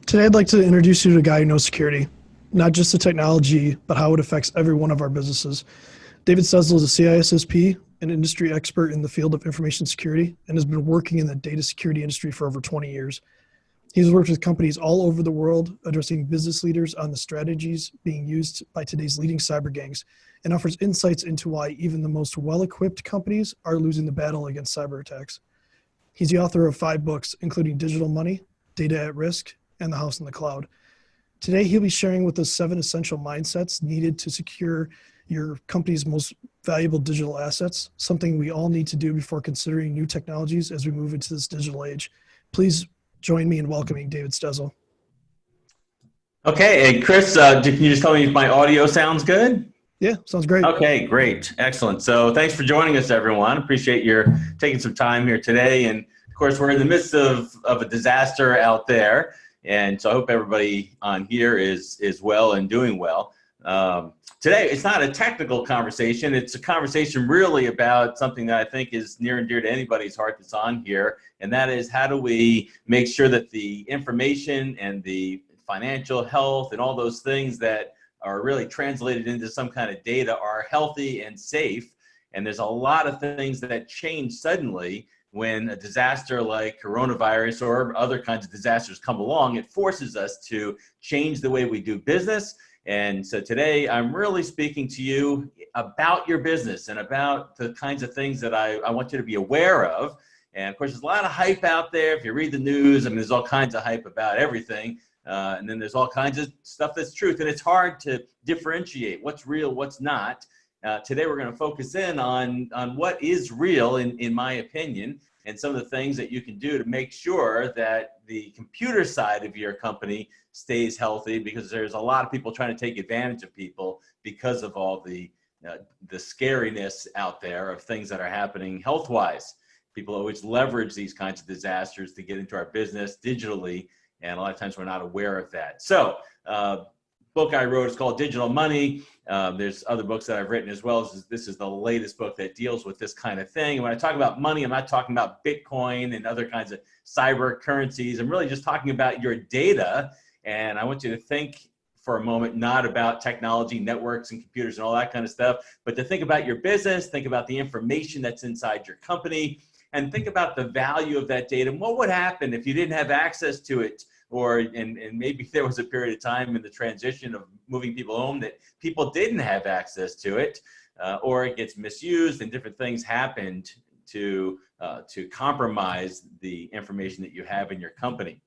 Today, I'd like to introduce you to a guy who knows security, not just the technology, but how it affects every one of our businesses. David Stelzl is a CISSP, an industry expert in the field of information security, and has been working in the data security industry for over 20 years. He's worked with companies all over the world, addressing business leaders on the strategies being used by today's leading cyber gangs, and offers insights into why even the most well-equipped companies are losing the battle against cyber attacks. He's the author of 5 books, including Digital Money, Data at Risk, and The House in the Cloud. Today, he'll be sharing with us 7 essential mindsets needed to secure your company's most valuable digital assets, something we all need to do before considering new technologies as we move into this digital age. Please join me in welcoming David Stelzl. Okay, and Chris, can you just tell me if my audio sounds good? Yeah, sounds great. Okay, great, excellent. So thanks for joining us, everyone. Appreciate your taking some time here today. And of course, we're in the midst of a disaster out there. And so I hope everybody on here is well and doing well. Today, it's not a technical conversation. It's a conversation really about something that I think is near and dear to anybody's heart that's on here. And that is, how do we make sure that the information and the financial health and all those things that are really translated into some kind of data are healthy and safe. And there's a lot of things that change suddenly when a disaster like coronavirus or other kinds of disasters come along. It forces us to change the way we do business. And so today I'm really speaking to you about your business and about the kinds of things that I want you to be aware of. And of course, there's a lot of hype out there. If you read the news, I mean, there's all kinds of hype about everything. And then there's all kinds of stuff that's truth. And it's hard to differentiate what's real, what's not. Today, we're going to focus in on what is real, in my opinion, and some of the things that you can do to make sure that the computer side of your company stays healthy, because there's a lot of people trying to take advantage of people because of all the scariness out there of things that are happening health-wise. People always leverage these kinds of disasters to get into our business digitally, and a lot of times we're not aware of that. So, book I wrote is called Digital Money. There's other books that I've written as well. This is the latest book that deals with this kind of thing. And when I talk about money, I'm not talking about Bitcoin and other kinds of cyber currencies. I'm really just talking about your data. And I want you to think for a moment, not about technology, networks, and computers and all that kind of stuff, but to think about your business, think about the information that's inside your company, and think about the value of that data and what would happen if you didn't have access to it, and maybe there was a period of time in the transition of moving people home that people didn't have access to it, or it gets misused and different things happened to compromise the information that you have in your company.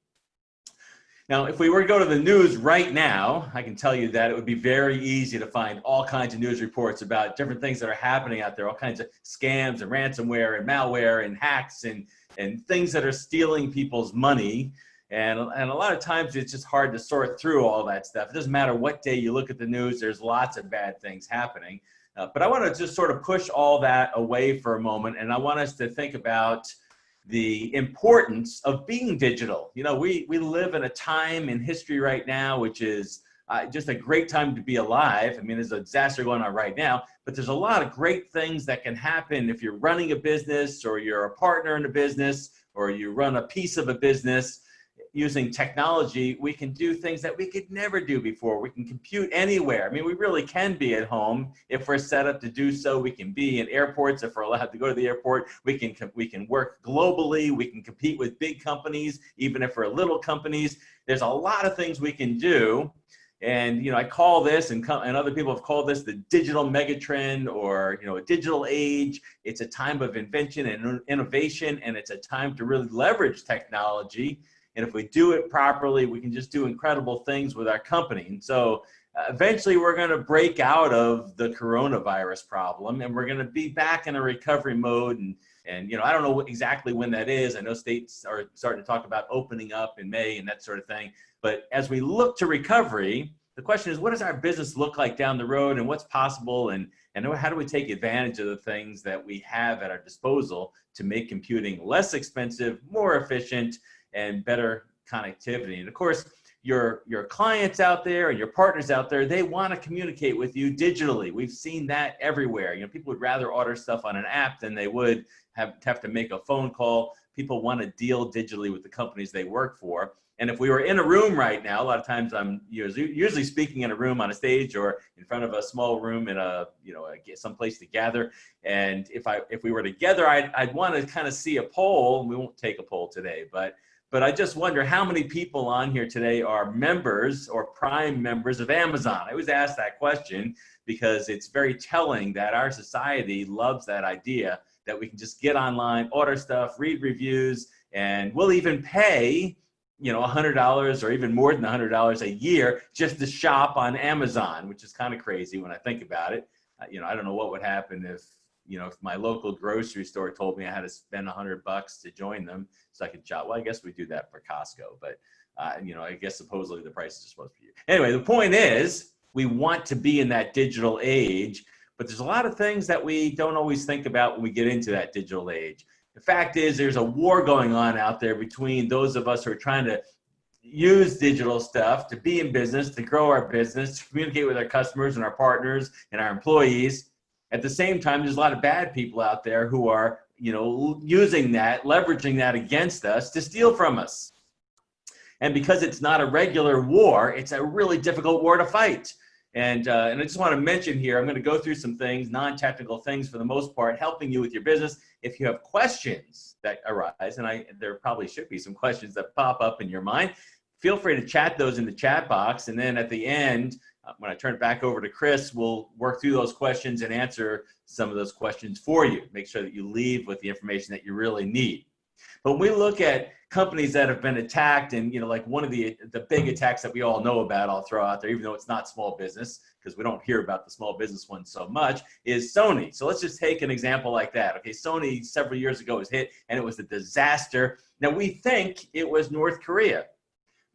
Now, if we were to go to the news right now, I can tell you that it would be very easy to find all kinds of news reports about different things that are happening out there, all kinds of scams and ransomware and malware and hacks and things that are stealing people's money. And a lot of times it's just hard to sort through all that stuff. It doesn't matter what day you look at the news, there's lots of bad things happening. But I want to just sort of push all that away for a moment, and I want us to think about the importance of being digital. You know, we live in a time in history right now which is just a great time to be alive. I mean, there's a disaster going on right now, but there's a lot of great things that can happen if you're running a business, or you're a partner in a business, or you run a piece of a business. Using technology, we can do things that we could never do before. We can compute anywhere. I mean, we really can be at home if we're set up to do so. We can be in airports if we're allowed to go to the airport. We can work globally. We can compete with big companies, even if we're little companies. There's a lot of things we can do. And, you know, I call this, and other people have called this, the digital megatrend, or, you know, a digital age. It's a time of invention and innovation, and it's a time to really leverage technology. And if we do it properly, we can just do incredible things with our company. And so eventually we're going to break out of the coronavirus problem, and we're going to be back in a recovery mode. And you know, I don't know exactly when that is. I know states are starting to talk about opening up in May and that sort of thing. But as we look to recovery, the question is, what does our business look like down the road, and what's possible, and how do we take advantage of the things that we have at our disposal to make computing less expensive, more efficient, and better connectivity. And of course, your clients out there and your partners out there, they want to communicate with you digitally. We've seen that everywhere. You know, people would rather order stuff on an app than they would have to make a phone call. People want to deal digitally with the companies they work for. And if we were in a room right now, a lot of times I'm usually speaking in a room on a stage or in front of a small room in some place to gather. And if we were together, I'd want to kind of see a poll. We won't take a poll today, but I just wonder how many people on here today are members or prime members of Amazon. I always ask that question because it's very telling that our society loves that idea that we can just get online, order stuff, read reviews, and we'll even pay $100 or even more than $100 a year just to shop on Amazon, which is kind of crazy when I think about it. I don't know what would happen if my local grocery store told me I had to spend $100 to join them so I could shop. Well, I guess we do that for Costco, but I guess supposedly the prices are supposed to be. Anyway, the point is we want to be in that digital age, but there's a lot of things that we don't always think about when we get into that digital age. The fact is there's a war going on out there between those of us who are trying to use digital stuff to be in business, to grow our business, to communicate with our customers and our partners and our employees. At the same time, there's a lot of bad people out there who are, using that, leveraging that against us to steal from us. And because it's not a regular war, it's a really difficult war to fight. And I just want to mention here, I'm going to go through some things, non-technical things for the most part, helping you with your business. If you have questions that arise, and there probably should be some questions that pop up in your mind, feel free to chat those in the chat box. And then at the end, when I turn it back over to Chris, we'll work through those questions and answer some of those questions for you. Make sure that you leave with the information that you really need. But when we look at companies that have been attacked, and like one of the big attacks that we all know about, I'll throw out there, even though it's not small business, because we don't hear about the small business one so much, is Sony. So let's just take an example like that. Okay, Sony several years ago was hit, and it was a disaster. Now we think it was North Korea,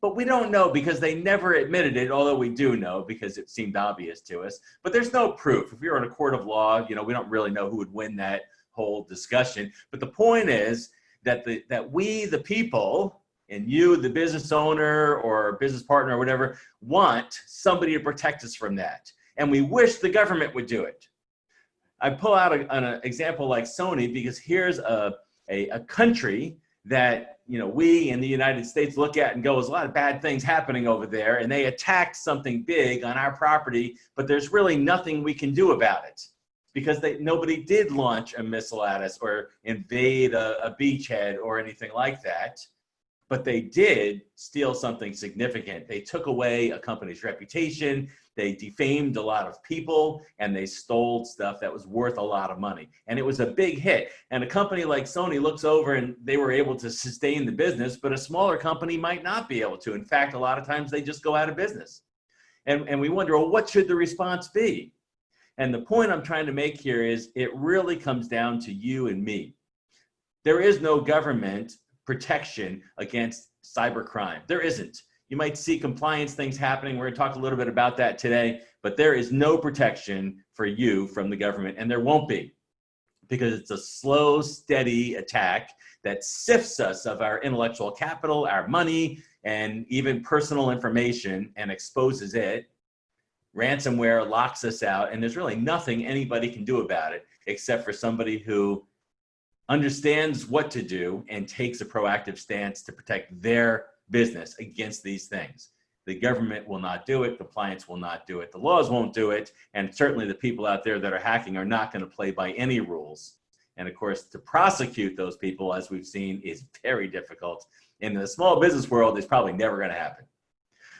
but we don't know because they never admitted it, although we do know because it seemed obvious to us. But there's no proof. If we were in a court of law, we don't really know who would win that whole discussion. But the point is that we, the people, and you, the business owner or business partner or whatever, want somebody to protect us from that. And we wish the government would do it. I pull out an example like Sony because here's a country that we in the United States look at and go, there's a lot of bad things happening over there, and they attacked something big on our property, but there's really nothing we can do about it because nobody did launch a missile at us or invade a beachhead or anything like that. But they did steal something significant. They took away a company's reputation, they defamed a lot of people, and they stole stuff that was worth a lot of money. And it was a big hit. And a company like Sony looks over and they were able to sustain the business, but a smaller company might not be able to. In fact, a lot of times they just go out of business. And we wonder, well, what should the response be? And the point I'm trying to make here is it really comes down to you and me. There is no government protection against cybercrime. There isn't. You might see compliance things happening. We're going to talk a little bit about that today, but there is no protection for you from the government, and there won't be, because it's a slow, steady attack that sifts us of our intellectual capital, our money, and even personal information and exposes it. Ransomware locks us out, and there's really nothing anybody can do about it except for somebody who understands what to do and takes a proactive stance to protect their business against these things. The government will not do it. Compliance will not do it. The laws won't do it. And certainly the people out there that are hacking are not going to play by any rules. And of course, to prosecute those people, as we've seen, is very difficult. In the small business world, it's probably never going to happen.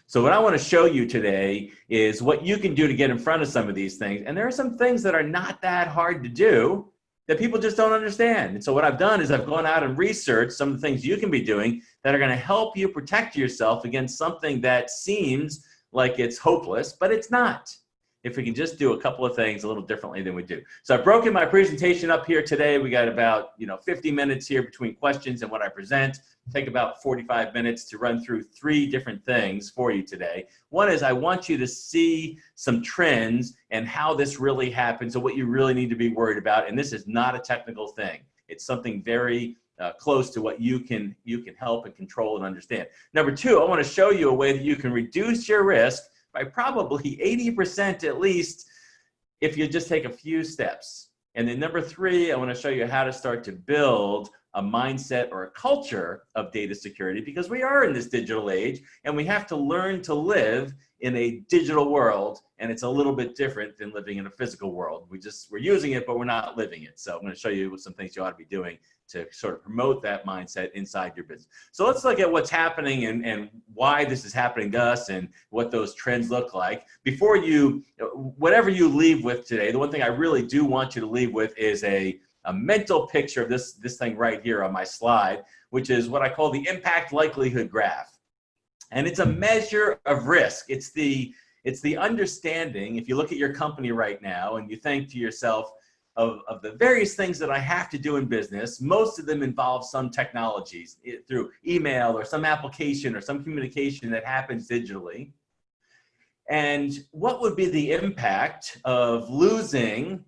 So what I want to show you today is what you can do to get in front of some of these things. And there are some things that are not that hard to do that people just don't understand. And so what I've done is I've gone out and researched some of the things you can be doing that are going to help you protect yourself against something that seems like it's hopeless, but it's not. If we can just do a couple of things a little differently than we do. So I've broken my presentation up here today. We got about 50 minutes here between questions and what I present. Take about 45 minutes to run through 3 different things for you today. One is I want you to see some trends and how this really happens and what you really need to be worried about. And this is not a technical thing. It's something very close to what you can help and control and understand. Number 2, I want to show you a way that you can reduce your risk by probably 80% at least if you just take a few steps. And then number 3, I want to show you how to start to build a mindset or a culture of data security, because we are in this digital age and we have to learn to live in a digital world, and it's a little bit different than living in a physical world. We're using it, but we're not living it. So I'm going to show you some things you ought to be doing to sort of promote that mindset inside your business. So let's look at what's happening and why this is happening to us and what those trends look like. Before whatever you leave with today, the one thing I really do want you to leave with is a mental picture of this thing right here on my slide, which is what I call the impact likelihood graph. And it's a measure of risk. It's the understanding, if you look at your company right now and you think to yourself, of the various things that I have to do in business, most of them involve some technologies through email or some application or some communication that happens digitally. And what would be the impact of losing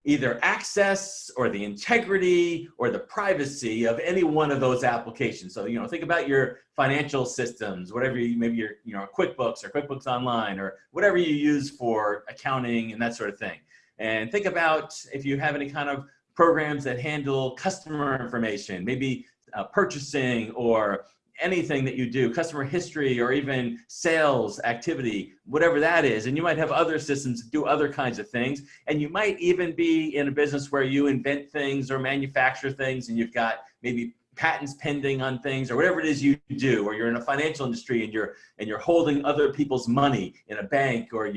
either access or the integrity or the privacy of any one of those applications? So, think about your financial systems, whatever maybe your QuickBooks or QuickBooks Online or whatever you use for accounting and that sort of thing. And think about if you have any kind of programs that handle customer information, maybe purchasing or anything that you do, customer history or even sales activity, whatever that is. And you might have other systems that do other kinds of things. And you might even be in a business where you invent things or manufacture things, and you've got maybe patents pending on things or whatever it is you do, or you're in a financial industry and you're holding other people's money in a bank or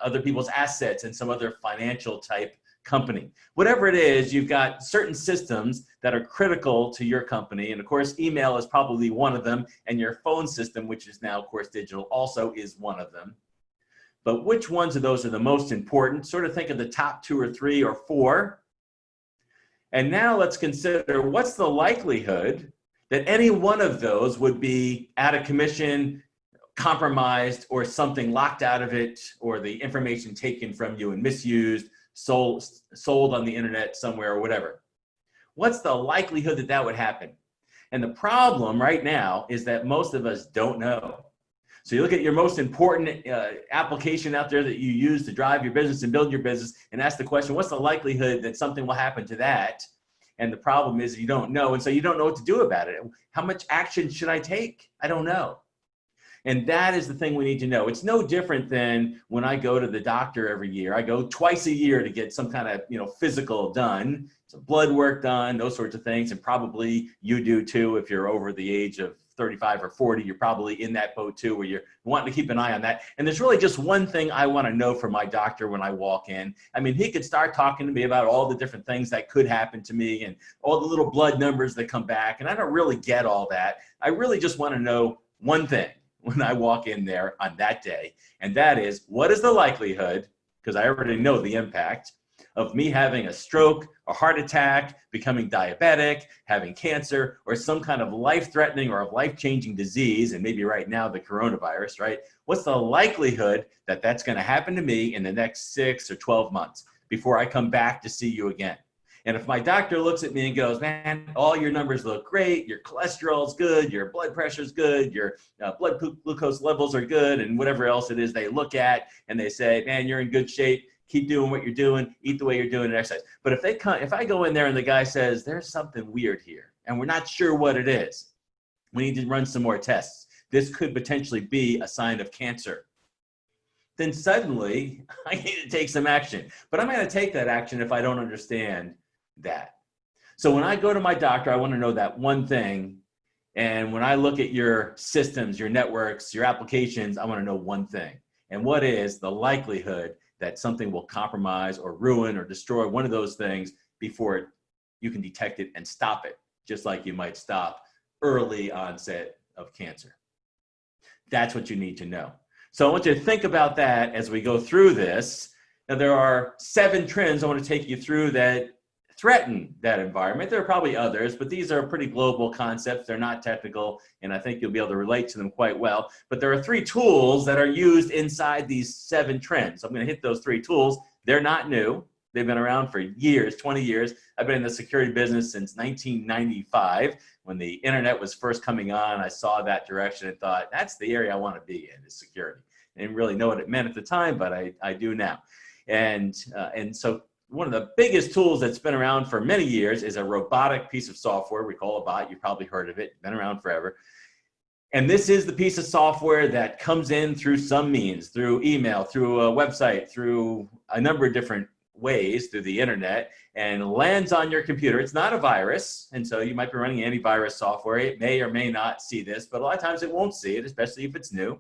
other people's assets in some other financial type company. Whatever it is, you've got certain systems that are critical to your company. And of course, email is probably one of them, and your phone system, which is now of course digital, also is one of them. But which ones of those are the most important? Sort of think of the top 2 or 3 or 4. And now let's consider what's the likelihood that any one of those would be out of commission, compromised, or something locked out of it, or the information taken from you and misused, sold on the internet somewhere or whatever. What's the likelihood that that would happen? And the problem right now is that most of us don't know. So you look at your most important application out there that you use to drive your business and build your business and ask the question, what's the likelihood that something will happen to that? And the problem is you don't know. And so you don't know what to do about it. How much action should I take? I don't know. And that is the thing we need to know. It's no different than when I go to the doctor every year. I go twice a year to get some kind of physical done, some blood work done, those sorts of things. And probably you do too. If you're over the age of 35 or 40, you're probably in that boat too, where you're wanting to keep an eye on that. And there's really just one thing I want to know from my doctor when I walk in. I mean, he could start talking to me about all the different things that could happen to me and all the little blood numbers that come back. And I don't really get all that. I really just want to know one thing when I walk in there on that day. And that is, what is the likelihood, because I already know the impact, of me having a stroke, a heart attack, becoming diabetic, having cancer, or some kind of life-threatening or life-changing disease, and maybe right now the coronavirus, right? What's the likelihood that that's going to happen to me in the next 6 or 12 months before I come back to see you again? And if my doctor looks at me and goes, man, all your numbers look great, your cholesterol's good, your blood pressure's good, your blood glucose levels are good, and whatever else it is they look at, and they say, man, you're in good shape, keep doing what you're doing, eat the way you're doing, and exercise. But if I go in there and the guy says, there's something weird here, and we're not sure what it is, we need to run some more tests. This could potentially be a sign of cancer. Then suddenly, I need to take some action. But I'm going to take that action if I don't understand that. So when I go to my doctor, I want to know that one thing. And when I look at your systems, your networks, your applications, I want to know one thing. And what is the likelihood that something will compromise or ruin or destroy one of those things before you can detect it and stop it, just like you might stop early onset of cancer? That's what you need to know. So I want you to think about that as we go through this. Now, there are 7 trends I want to take you through that threaten that environment. There are probably others, but these are pretty global concepts. They're not technical, and I think you'll be able to relate to them quite well. But there are 3 tools that are used inside these 7 trends. I'm going to hit those 3 tools. They're not new. They've been around for years, 20 years. I've been in the security business since 1995. When the internet was first coming on, I saw that direction and thought, that's the area I want to be in, is security. I didn't really know what it meant at the time, but I do now. And so one of the biggest tools that's been around for many years is a robotic piece of software we call a bot. You've probably heard of it, been around forever. And this is the piece of software that comes in through some means, through email, through a website, through a number of different ways, through the internet, and lands on your computer. It's not a virus, and so you might be running antivirus software. It may or may not see this, but a lot of times it won't see it, especially if it's new.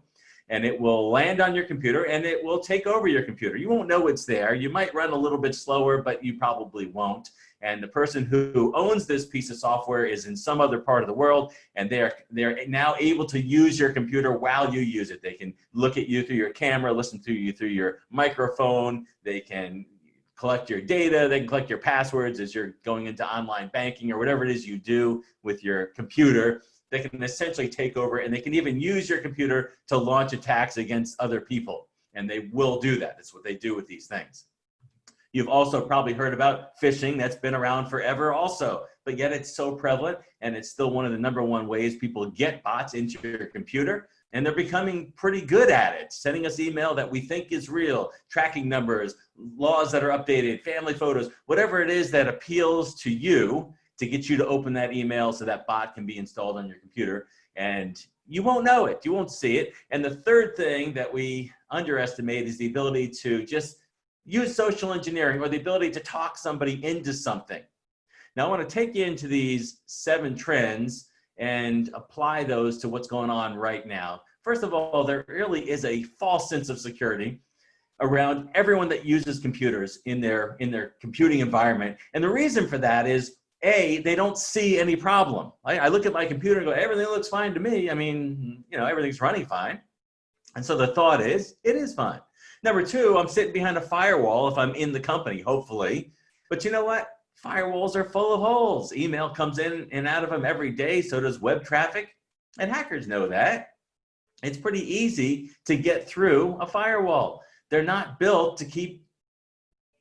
And it will land on your computer and it will take over your computer. You won't know it's there. You might run a little bit slower, but you probably won't. And the person who owns this piece of software is in some other part of the world, and they're now able to use your computer while you use it. They can look at you through your camera, listen to you through your microphone. They can collect your data. They can collect your passwords as you're going into online banking or whatever it is you do with your computer. They can essentially take over, and they can even use your computer to launch attacks against other people. And they will do that. That's what they do with these things. You've also probably heard about phishing. That's been around forever also, but yet it's so prevalent, and it's still one of the #1 ways people get bots into your computer. And they're becoming pretty good at it, sending us email that we think is real, tracking numbers, laws that are updated, family photos, whatever it is that appeals to you, to get you to open that email so that bot can be installed on your computer. And you won't know it, you won't see it. And the third thing that we underestimate is the ability to just use social engineering, or the ability to talk somebody into something. Now I want to take you into these 7 trends and apply those to what's going on right now. First of all, there really is a false sense of security around everyone that uses computers in their computing environment. And the reason for that is, A, they don't see any problem. I look at my computer and go, everything looks fine to me. I mean, you know, everything's running fine. And so the thought is, it is fine. Number 2, I'm sitting behind a firewall if I'm in the company, hopefully. But you know what? Firewalls are full of holes. Email comes in and out of them every day, so does web traffic. And hackers know that. It's pretty easy to get through a firewall. They're not built to keep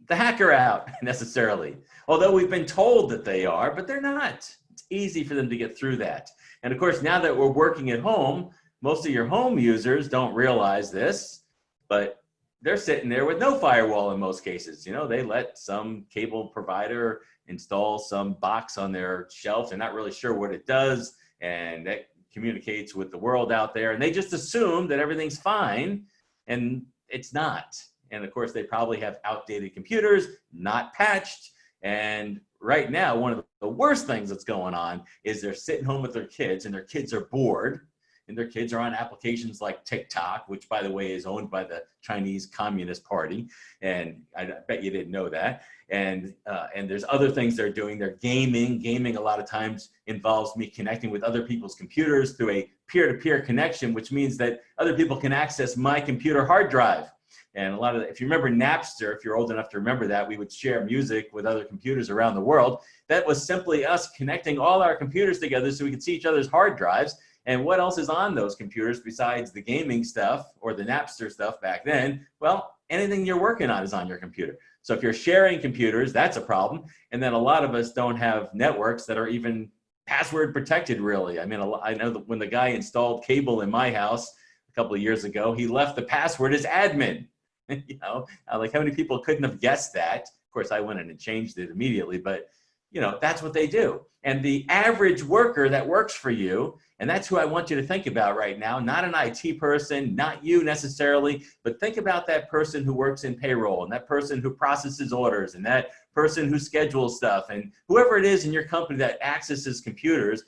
the hacker out necessarily, although we've been told that they are, but they're not. It's easy for them to get through that. And of course, now that we're working at home, most of your home users don't realize this, but they're sitting there with no firewall in most cases. You know, they let some cable provider install some box on their shelf. They're not really sure what it does, and that communicates with the world out there. And they just assume that everything's fine, and it's not. And of course, they probably have outdated computers, not patched. And right now, one of the worst things that's going on is they're sitting home with their kids, and their kids are bored. And their kids are on applications like TikTok, which, by the way, is owned by the Chinese Communist Party. And I bet you didn't know that. And there's other things they're doing. They're gaming. Gaming a lot of times involves me connecting with other people's computers through a peer-to-peer connection, which means that other people can access my computer hard drive. And if you remember Napster, if you're old enough to remember that, we would share music with other computers around the world. That was simply us connecting all our computers together so we could see each other's hard drives. And what else is on those computers besides the gaming stuff or the Napster stuff back then? Well, anything you're working on is on your computer. So if you're sharing computers, that's a problem. And then a lot of us don't have networks that are even password protected, really. I mean, I know that when the guy installed cable in my house a couple of years ago, he left the password as admin. You know, like how many people couldn't have guessed that? Of course, I went in and changed it immediately, but you know, that's what they do. And the average worker that works for you, and that's who I want you to think about right now, not an IT person, not you necessarily, but think about that person who works in payroll, and that person who processes orders, and that person who schedules stuff, and whoever it is in your company that accesses computers.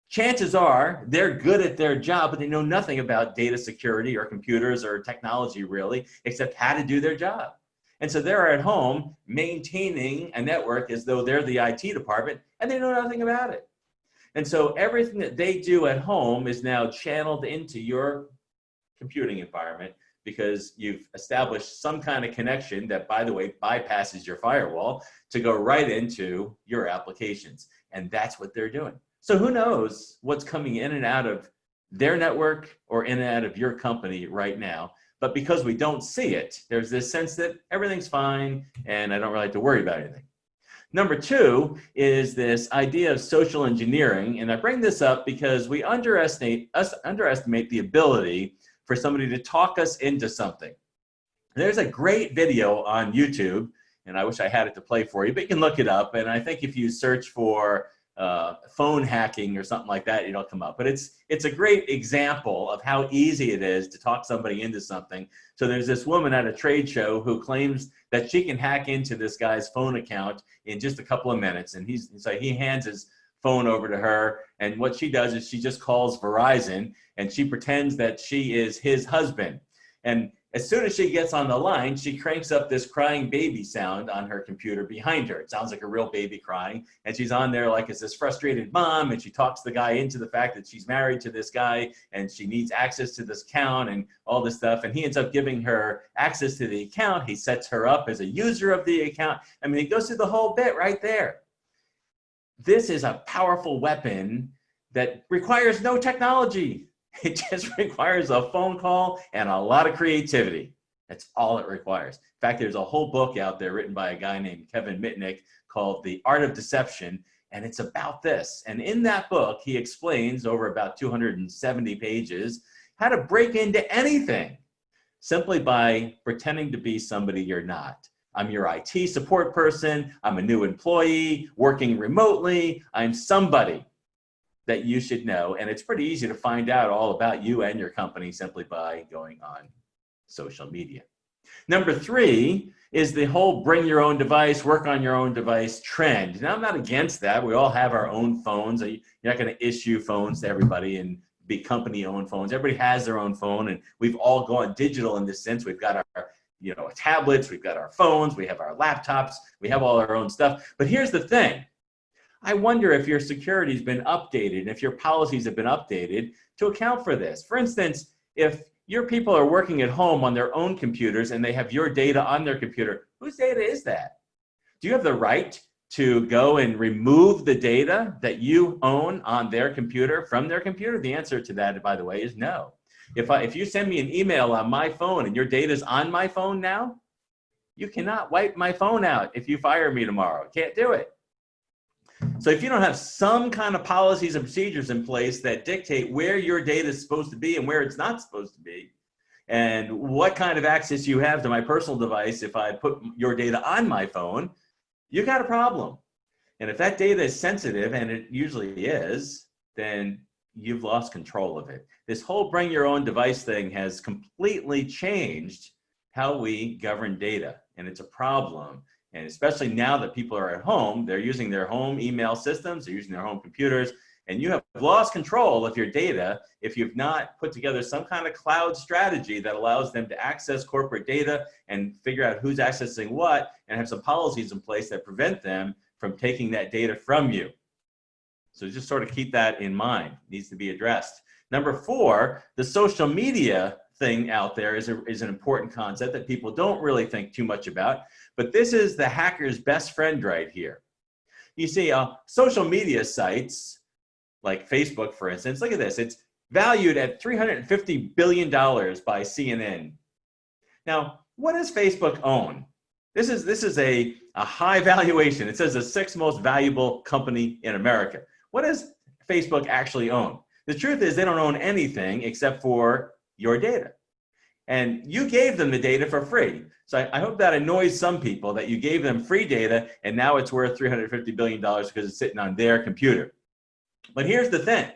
Chances are they're good at their job, but they know nothing about data security or computers or technology really, except how to do their job. And so they're at home maintaining a network as though they're the IT department, and they know nothing about it. And so everything that they do at home is now channeled into your computing environment because you've established some kind of connection that, by the way, bypasses your firewall to go right into your applications. And that's what they're doing. So who knows what's coming in and out of their network or in and out of your company right now. But because we don't see it, there's this sense that everything's fine and I don't really have to worry about anything. Number 2 is this idea of social engineering. And I bring this up because we underestimate the ability for somebody to talk us into something. There's a great video on YouTube, and I wish I had it to play for you, but you can look it up. And I think if you search for phone hacking or something like that, it'll come up. But it's a great example of how easy it is to talk somebody into something. So there's this woman at a trade show who claims that she can hack into this guy's phone account in just a couple of minutes. And so he hands his phone over to her. And what she does is she just calls Verizon and she pretends that she is his husband. And as soon as she gets on the line, she cranks up this crying baby sound on her computer behind her. It sounds like a real baby crying. And she's on there like it's this frustrated mom. And she talks the guy into the fact that she's married to this guy and she needs access to this account and all this stuff. And he ends up giving her access to the account. He sets her up as a user of the account. I mean, he goes through the whole bit right there. This is a powerful weapon that requires no technology. It just requires a phone call and a lot of creativity. That's all it requires. In fact, there's a whole book out there written by a guy named Kevin Mitnick called The Art of Deception, and it's about this. And in that book, he explains over about 270 pages how to break into anything simply by pretending to be somebody you're not. I'm your IT support person. I'm a new employee working remotely. I'm somebody that you should know. And it's pretty easy to find out all about you and your company simply by going on social media. Number 3 is the whole bring your own device, work on your own device trend. Now, I'm not against that. We all have our own phones. You're not going to issue phones to everybody and be company-owned phones. Everybody has their own phone, and we've all gone digital in this sense. We've got our tablets, we've got our phones, we have our laptops, we have all our own stuff. But here's the thing. I wonder if your security's been updated and if your policies have been updated to account for this. For instance, if your people are working at home on their own computers and they have your data on their computer, whose data is that? Do you have the right to go and remove the data that you own on their computer from their computer? The answer to that, by the way, is no. If you send me an email on my phone and your data's on my phone now, you cannot wipe my phone out if you fire me tomorrow. Can't do it. So if you don't have some kind of policies and procedures in place that dictate where your data is supposed to be and where it's not supposed to be, and what kind of access you have to my personal device if I put your data on my phone, you got a problem. And if that data is sensitive, and it usually is, then you've lost control of it. This whole bring your own device thing has completely changed how we govern data, and it's a problem. And especially now that people are at home, they're using their home email systems, they're using their home computers, and you have lost control of your data if you've not put together some kind of cloud strategy that allows them to access corporate data and figure out who's accessing what, and have some policies in place that prevent them from taking that data from you. So just sort of keep that in mind. It needs to be addressed. Number 4, the social media thing out there is an important concept that people don't really think too much about, but this is the hacker's best friend right here. You see, social media sites like Facebook, for instance, look at this. It's valued at $350 billion by CNN. Now, what does Facebook own? This is a high valuation. It says the 6th most valuable company in America. What does Facebook actually own? The truth is they don't own anything except for your data. And you gave them the data for free. So I hope that annoys some people that you gave them free data and now it's worth $350 billion because it's sitting on their computer. But here's the thing.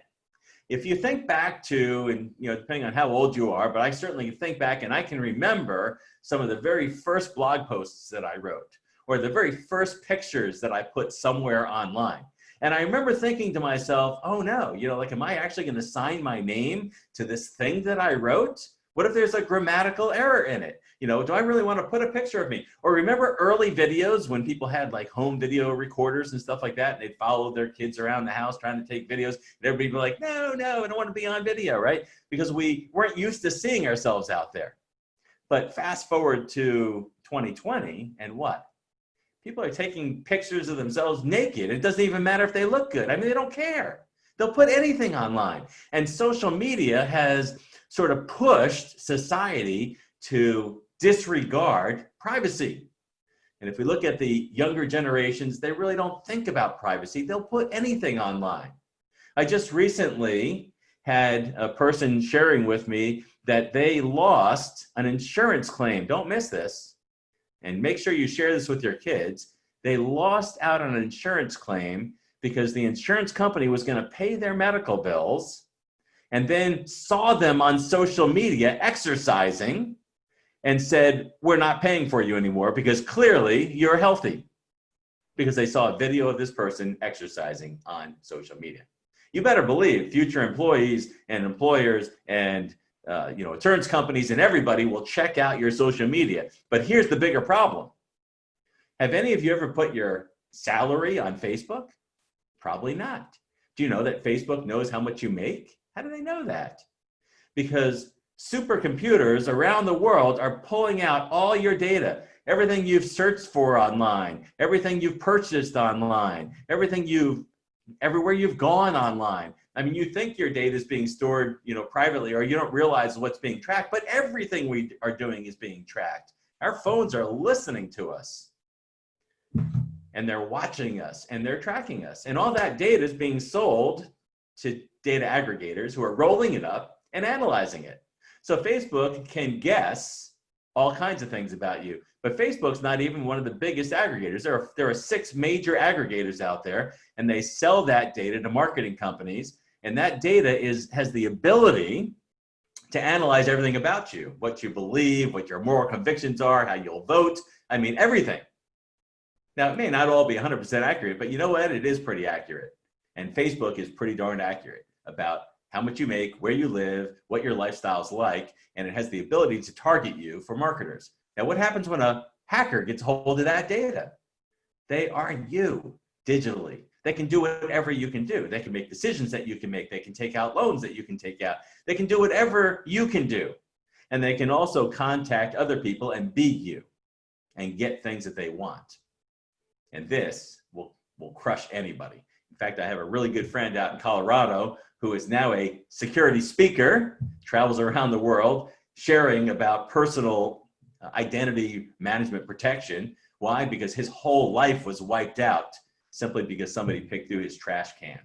If you think back to, and depending on how old you are, but I certainly think back and I can remember some of the very first blog posts that I wrote, or the very first pictures that I put somewhere online. And I remember thinking to myself, oh no, like, am I actually going to sign my name to this thing that I wrote? What if there's a grammatical error in it? Do I really want to put a picture of me? Or remember early videos when people had like home video recorders and stuff like that, and they'd follow their kids around the house trying to take videos, and everybody'd be like, no, I don't want to be on video, right? Because we weren't used to seeing ourselves out there. But fast forward to 2020, and what? People are taking pictures of themselves naked. It doesn't even matter if they look good. I mean, they don't care. They'll put anything online. And social media has sort of pushed society to disregard privacy. And if we look at the younger generations, they really don't think about privacy. They'll put anything online. I just recently had a person sharing with me that they lost an insurance claim. Don't miss this. and make sure you share this with your kids, they lost out on an insurance claim because the insurance company was going to pay their medical bills and then saw them on social media exercising and said, we're not paying for you anymore because clearly you're healthy, because they saw a video of this person exercising on social media. You better believe future employees and employers and insurance companies and everybody will check out your social media. But here's the bigger problem. Have any of you ever put your salary on Facebook? Probably not. Do you know that Facebook knows how much you make? How do they know that? Because supercomputers around the world are pulling out all your data, everything you've searched for online, everything you've purchased online, everywhere you've gone online. I mean, you think your data is being stored, privately, or you don't realize what's being tracked, but everything we are doing is being tracked. Our phones are listening to us, and they're watching us, and they're tracking us. And all that data is being sold to data aggregators who are rolling it up and analyzing it. So Facebook can guess all kinds of things about you, but Facebook's not even one of the biggest aggregators. There are 6 major aggregators out there, and they sell that data to marketing companies, and that data has the ability to analyze everything about you, what you believe, what your moral convictions are, how you'll vote. I mean, everything. Now, it may not all be 100% accurate, but you know what? It is pretty accurate. And Facebook is pretty darn accurate about how much you make, where you live, what your lifestyle's like, and it has the ability to target you for marketers. Now, what happens when a hacker gets hold of that data? They are you digitally. They can do whatever you can do. They can make decisions that you can make. They can take out loans that you can take out. They can do whatever you can do. And they can also contact other people and be you and get things that they want. And this will crush anybody. In fact, I have a really good friend out in Colorado who is now a security speaker, travels around the world, sharing about personal identity management protection. Why? Because his whole life was wiped out simply because somebody picked through his trash can.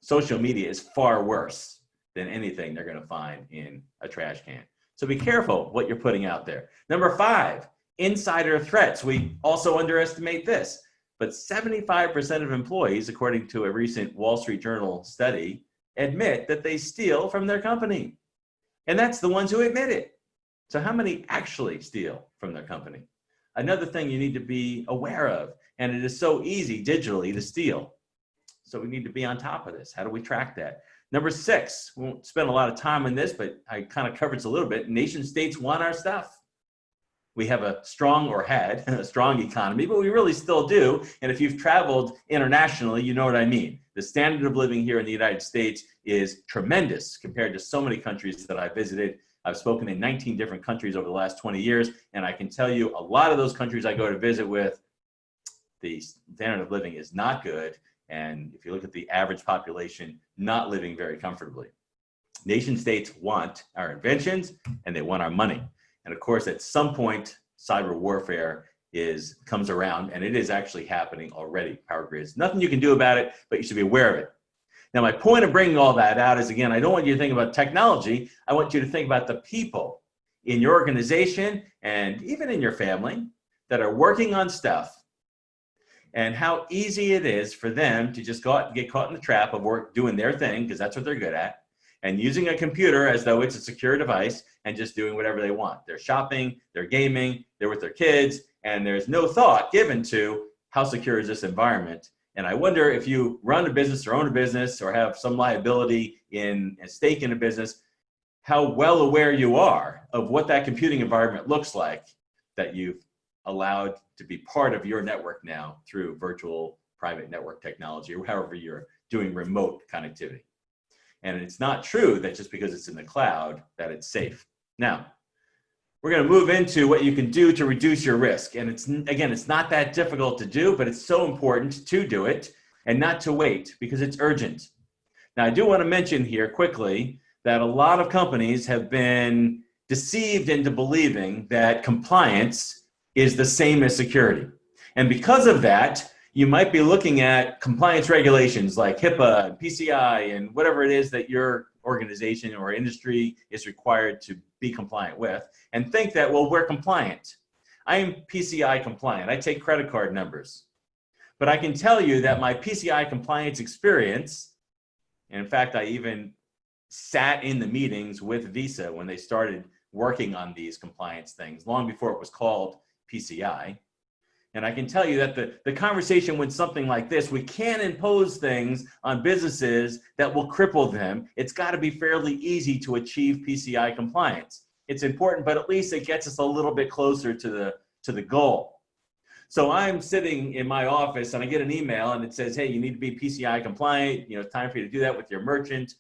Social media is far worse than anything they're going to find in a trash can. So be careful what you're putting out there. Number 5, insider threats. We also underestimate this, but 75% of employees, according to a recent Wall Street Journal study, admit that they steal from their company. And that's the ones who admit it. So how many actually steal from their company? Another thing you need to be aware of, and it is so easy digitally to steal. So we need to be on top of this. How do we track that? Number 6, we won't spend a lot of time on this, but I kind of covered this a little bit. Nation states want our stuff. We have a strong, or had a strong economy, but we really still do. And if you've traveled internationally, you know what I mean. The standard of living here in the United States is tremendous compared to so many countries that I visited. I've spoken in 19 different countries over the last 20 years, and I can tell you a lot of those countries I go to visit with, the standard of living is not good. And if you look at the average population, not living very comfortably. Nation states want our inventions, and they want our money. And of course, at some point, cyber warfare comes around, and it is actually happening already, power grids. Nothing you can do about it, but you should be aware of it. Now, my point of bringing all that out is, again, I don't want you to think about technology. I want you to think about the people in your organization and even in your family that are working on stuff, and how easy it is for them to just go out and get caught in the trap of doing their thing, because that's what they're good at, and using a computer as though it's a secure device and just doing whatever they want. They're shopping, they're gaming, they're with their kids, and there's no thought given to how secure is this environment. And I wonder if you run a business or own a business or have some liability in a stake in a business, how well aware you are of what that computing environment looks like that you've allowed to be part of your network now through virtual private network technology, or however you're doing remote connectivity. And it's not true that just because it's in the cloud that it's safe. Now, we're going to move into what you can do to reduce your risk. And it's not that difficult to do, but it's so important to do it and not to wait, because it's urgent. Now, I do want to mention here quickly that a lot of companies have been deceived into believing that compliance is the same as security. And because of that, you might be looking at compliance regulations like HIPAA, PCI, and whatever it is that your organization or industry is required to be compliant with, and think that, well, we're compliant. I am PCI compliant. I take credit card numbers. But I can tell you that my PCI compliance experience, and in fact, I even sat in the meetings with Visa when they started working on these compliance things, long before it was called PCI. And I can tell you that the conversation went something like this: we can't impose things on businesses that will cripple them. It's got to be fairly easy to achieve PCI compliance. It's important, but at least it gets us a little bit closer to the goal. So I'm sitting in my office and I get an email and it says, hey, you need to be PCI compliant. You know, it's time for you to do that with your merchant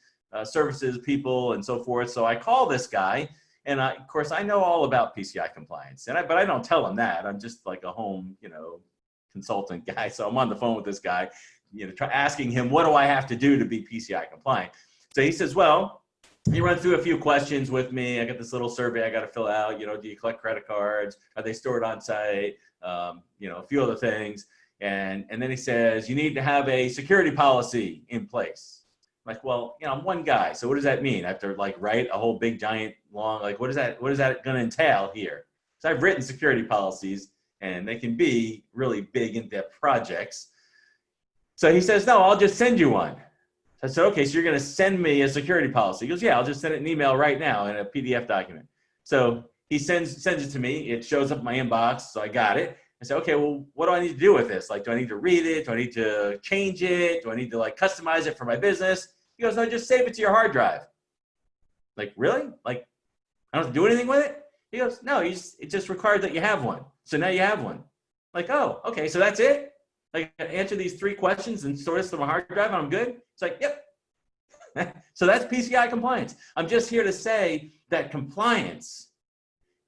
services people and so forth. So I call this guy. And of course, I know all about PCI compliance, but I don't tell him that. I'm just like a home, consultant guy. So I'm on the phone with this guy, asking him, what do I have to do to be PCI compliant? So he says, well, he runs through a few questions with me. I got this little survey I got to fill out. Do you collect credit cards? Are they stored on site? A few other things. And then he says, you need to have a security policy in place. Like, well, I'm one guy. So what does that mean? I have to write a whole big giant long, what is that going to entail here? So I've written security policies and they can be really big in-depth projects. So he says, no, I'll just send you one. So I said, okay, so you're going to send me a security policy. He goes, yeah, I'll just send it an email right now in a PDF document. So he sends it to me. It shows up in my inbox. So I got it. I said, okay, well, what do I need to do with this? Do I need to read it? Do I need to change it? Do I need to customize it for my business? He goes, no, just save it to your hard drive. Really? I don't have to do anything with it? He goes, no, it just requires that you have one. So now you have one. Oh, okay, so that's it? Answer these 3 questions and store this to my hard drive and I'm good? It's yep. So that's PCI compliance. I'm just here to say that compliance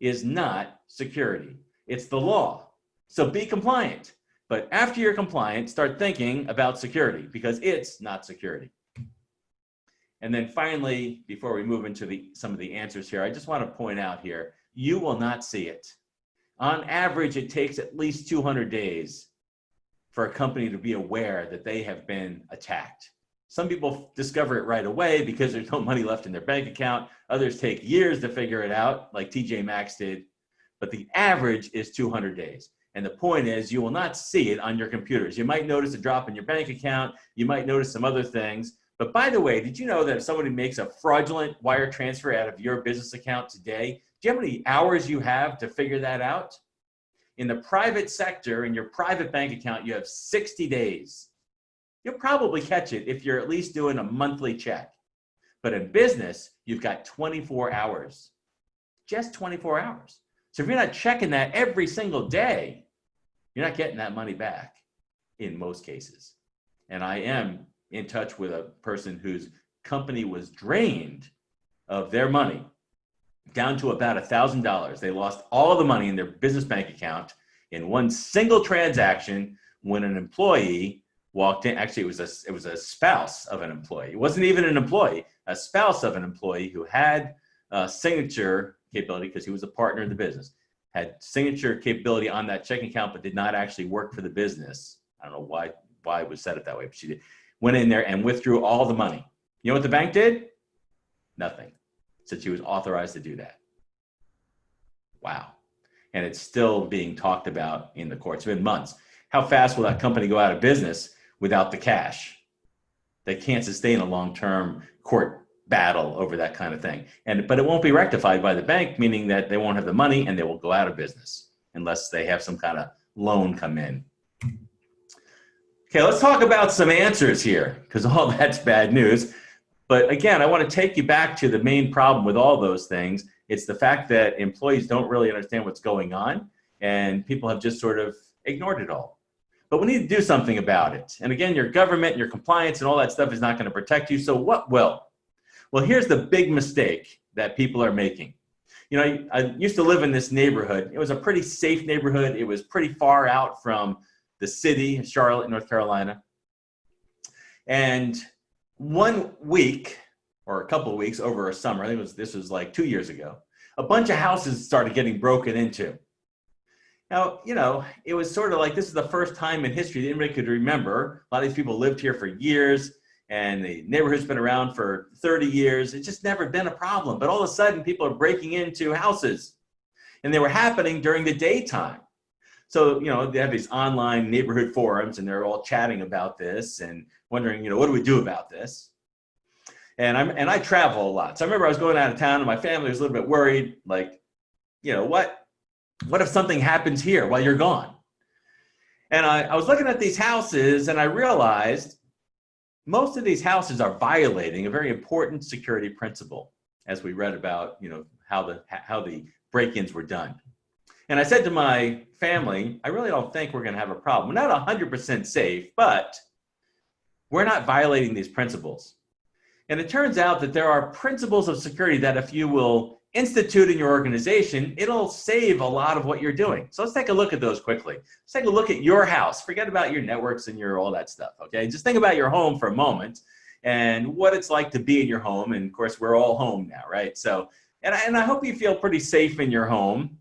is not security. It's the law. So be compliant. But after you're compliant, start thinking about security because it's not security. And then finally, before we move into some of the answers here, I just want to point out here, you will not see it. On average, it takes at least 200 days for a company to be aware that they have been attacked. Some people discover it right away because there's no money left in their bank account. Others take years to figure it out, like TJ Maxx did. But the average is 200 days. And the point is, you will not see it on your computers. You might notice a drop in your bank account. You might notice some other things. But by the way, did you know that if somebody makes a fraudulent wire transfer out of your business account today, do you know how many hours you have to figure that out? In the private sector, in your private bank account, you have 60 days. You'll probably catch it if you're at least doing a monthly check. But in business, you've got 24 hours, just 24 hours. So if you're not checking that every single day, you're not getting that money back in most cases. And I am in touch with a person whose company was drained of their money down to about $1,000. They lost all the money in their business bank account in one single transaction when an employee walked in. Actually, it was a spouse of an employee. It wasn't even an employee, a spouse of an employee who had signature capability because he was a partner in the business, had signature capability on that checking account, but did not actually work for the business. I don't know why it was set up that way, but she did. Went in there and withdrew all the money. You know what the bank did? Nothing. Said she was authorized to do that. Wow. And it's still being talked about in the courts. It's been months. How fast will that company go out of business without the cash? They can't sustain a long-term court battle over that kind of thing. But it won't be rectified by the bank, meaning that they won't have the money and they will go out of business unless they have some kind of loan come in. Okay, let's talk about some answers here because all that's bad news. But again, I want to take you back to the main problem with all those things. It's the fact that employees don't really understand what's going on and people have just sort of ignored it all. But we need to do something about it. And again, your government, your compliance and all that stuff is not going to protect you. So what will? Well, here's the big mistake that people are making. I used to live in this neighborhood. It was a pretty safe neighborhood. It was pretty far out from the city, Charlotte, North Carolina. And one week or a couple of weeks over a summer, I think this was like 2 years ago, a bunch of houses started getting broken into. Now, it was sort of like this is the first time in history that anybody could remember. A lot of these people lived here for years and the neighborhood's been around for 30 years. It's just never been a problem. But all of a sudden, people are breaking into houses. And they were happening during the daytime. So, they have these online neighborhood forums and they're all chatting about this and wondering, what do we do about this? And I travel a lot. So I remember I was going out of town and my family was a little bit worried, like, what if something happens here while you're gone? And I was looking at these houses and I realized most of these houses are violating a very important security principle, as we read about, how the break-ins were done. And I said to my family, I really don't think we're going to have a problem. We're not 100% safe, but we're not violating these principles. And it turns out that there are principles of security that if you will institute in your organization, it'll save a lot of what you're doing. So let's take a look at those quickly. Let's take a look at your house. Forget about your networks and your all that stuff, okay? Just think about your home for a moment and what it's like to be in your home. And of course, we're all home now, right? So, and I hope you feel pretty safe in your home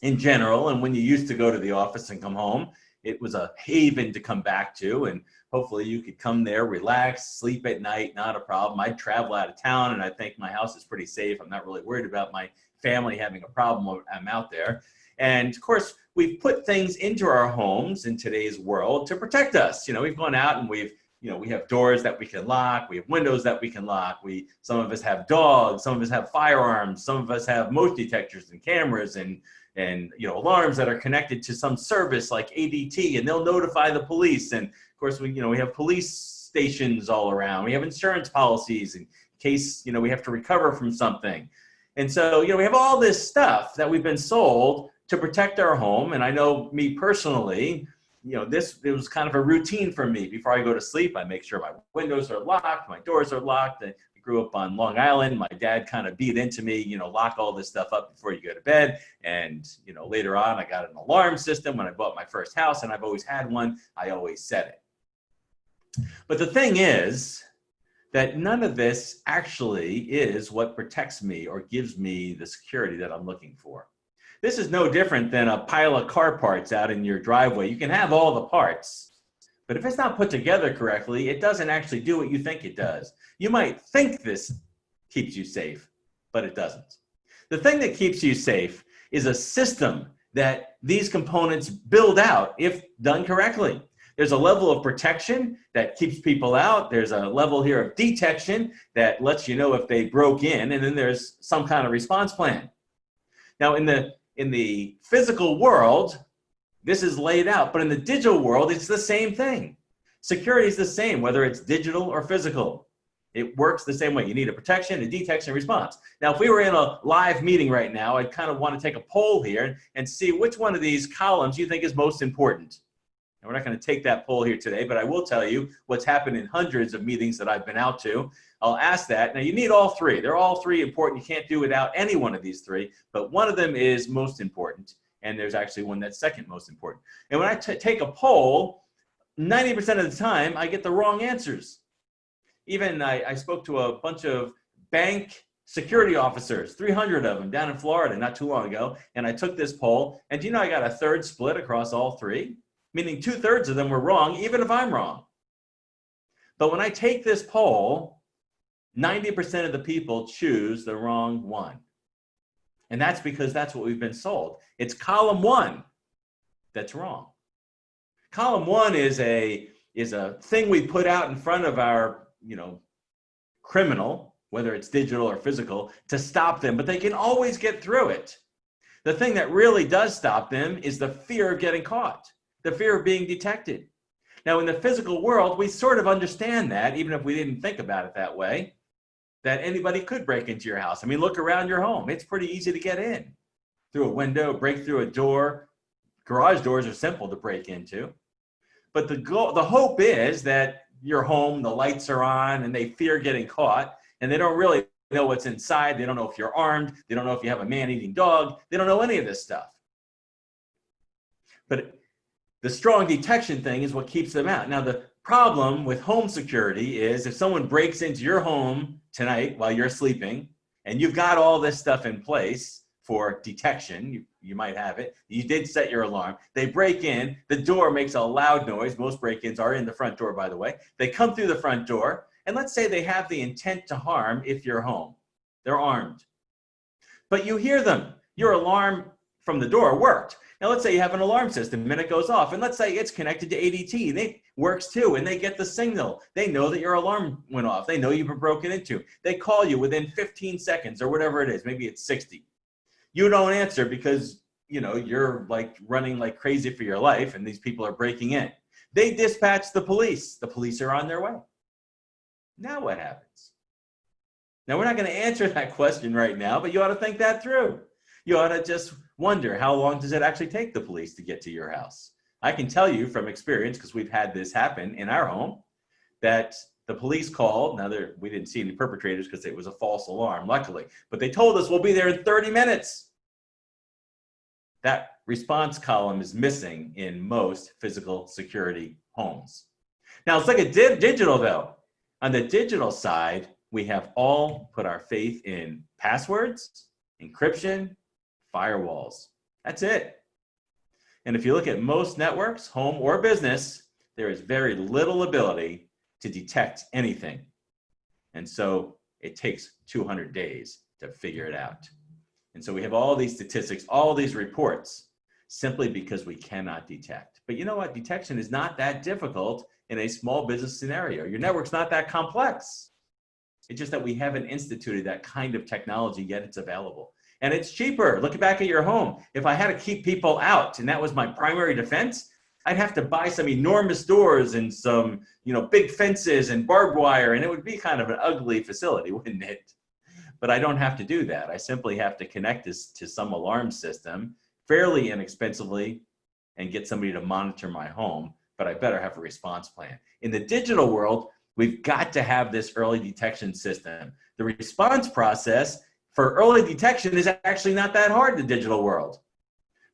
in general. And when you used to go to the office and come home, it was a haven to come back to. And hopefully you could come there, relax, sleep at night, not a problem. I travel out of town and I think my house is pretty safe. I'm not really worried about my family having a problem when I'm out there. And of course, we've put things into our homes in today's world to protect us. We've gone out and we have doors that we can lock. We have windows that we can lock. Some of us have dogs. Some of us have firearms. Some of us have motion detectors and cameras and alarms that are connected to some service like ADT, and they'll notify the police. And of course, we have police stations all around. We have insurance policies in case, we have to recover from something. And so, we have all this stuff that we've been sold to protect our home. And I know me personally, it was kind of a routine for me. Before I go to sleep, I make sure my windows are locked, my doors are locked. I grew up on Long Island. My dad kind of beat into me, lock all this stuff up before you go to bed. And, later on, I got an alarm system when I bought my first house, and I've always had one. I always set it. But the thing is that none of this actually is what protects me or gives me the security that I'm looking for. This is no different than a pile of car parts out in your driveway. You can have all the parts, but if it's not put together correctly, it doesn't actually do what you think it does. You might think this keeps you safe, but it doesn't. The thing that keeps you safe is a system that these components build out if done correctly. There's a level of protection that keeps people out. There's a level here of detection that lets you know if they broke in, and then there's some kind of response plan. Now, in the physical world, this is laid out, but in the digital world, it's the same thing. Security is the same, whether it's digital or physical. It works the same way. You need a protection, a detection, a response. Now, if we were in a live meeting right now, I'd kind of want to take a poll here and see which one of these columns you think is most important. And we're not going to take that poll here today, but I will tell you what's happened in hundreds of meetings that I've been out to. I'll ask that. Now, you need all three. They're all three important. You can't do without any one of these three, but one of them is most important. And there's actually one that's second most important. And when I take a poll, 90% of the time, I get the wrong answers. Even I spoke to a bunch of bank security officers, 300 of them down in Florida not too long ago. And I took this poll, and do you know I got a third split across all three? Meaning 2/3 of them were wrong, even if I'm wrong. But when I take this poll, 90% of the people choose the wrong one. And that's because that's what we've been sold. It's column one that's wrong. Column one is a thing we put out in front of our, criminal, whether it's digital or physical, to stop them, but they can always get through it. The thing that really does stop them is the fear of getting caught, the fear of being detected. Now, in the physical world, we sort of understand that, even if we didn't think about it that way, that anybody could break into your house. I mean, look around your home. It's pretty easy to get in through a window, break through a door. Garage doors are simple to break into. But the hope is that your home, the lights are on, and they fear getting caught, and they don't really know what's inside. They don't know if you're armed. They don't know if you have a man-eating dog. They don't know any of this stuff. But the strong detection thing is what keeps them out. Now, the problem with home security is if someone breaks into your home tonight while you're sleeping, and you've got all this stuff in place for detection, you might have it, you did set your alarm, they break in, the door makes a loud noise. Most break-ins are in the front door, by the way. They come through the front door, and let's say they have the intent to harm if you're home. They're armed. But you hear them. Your alarm from the door worked. Now, let's say you have an alarm system and it goes off, and let's say it's connected to ADT and it works too, and they get the signal. They know that your alarm went off. They know you've been broken into. They call you within 15 seconds or whatever it is. Maybe it's 60. You don't answer because, you're like running like crazy for your life and these people are breaking in. They dispatch the police. The police are on their way. Now what happens? Now, we're not going to answer that question right now, but you ought to think that through. You ought to just wonder, how long does it actually take the police to get to your house? I can tell you from experience, because we've had this happen in our home, that the police called. Now, we didn't see any perpetrators because it was a false alarm, luckily. But they told us we'll be there in 30 minutes. That response column is missing in most physical security homes. Now, let's look at digital, though. On the digital side, we have all put our faith in passwords, encryption, firewalls. That's it. And if you look at most networks, home or business, there is very little ability to detect anything. And so it takes 200 days to figure it out. And so we have all these statistics, all these reports, simply because we cannot detect. But you know what? Detection is not that difficult in a small business scenario. Your network's not that complex. It's just that we haven't instituted that kind of technology yet. It's available. And it's cheaper. Look back at your home. If I had to keep people out and that was my primary defense, I'd have to buy some enormous doors and some, big fences and barbed wire, and it would be kind of an ugly facility, wouldn't it? But I don't have to do that. I simply have to connect this to some alarm system fairly inexpensively and get somebody to monitor my home, but I better have a response plan. In the digital world, we've got to have this early detection system. The response process for early detection is actually not that hard in the digital world,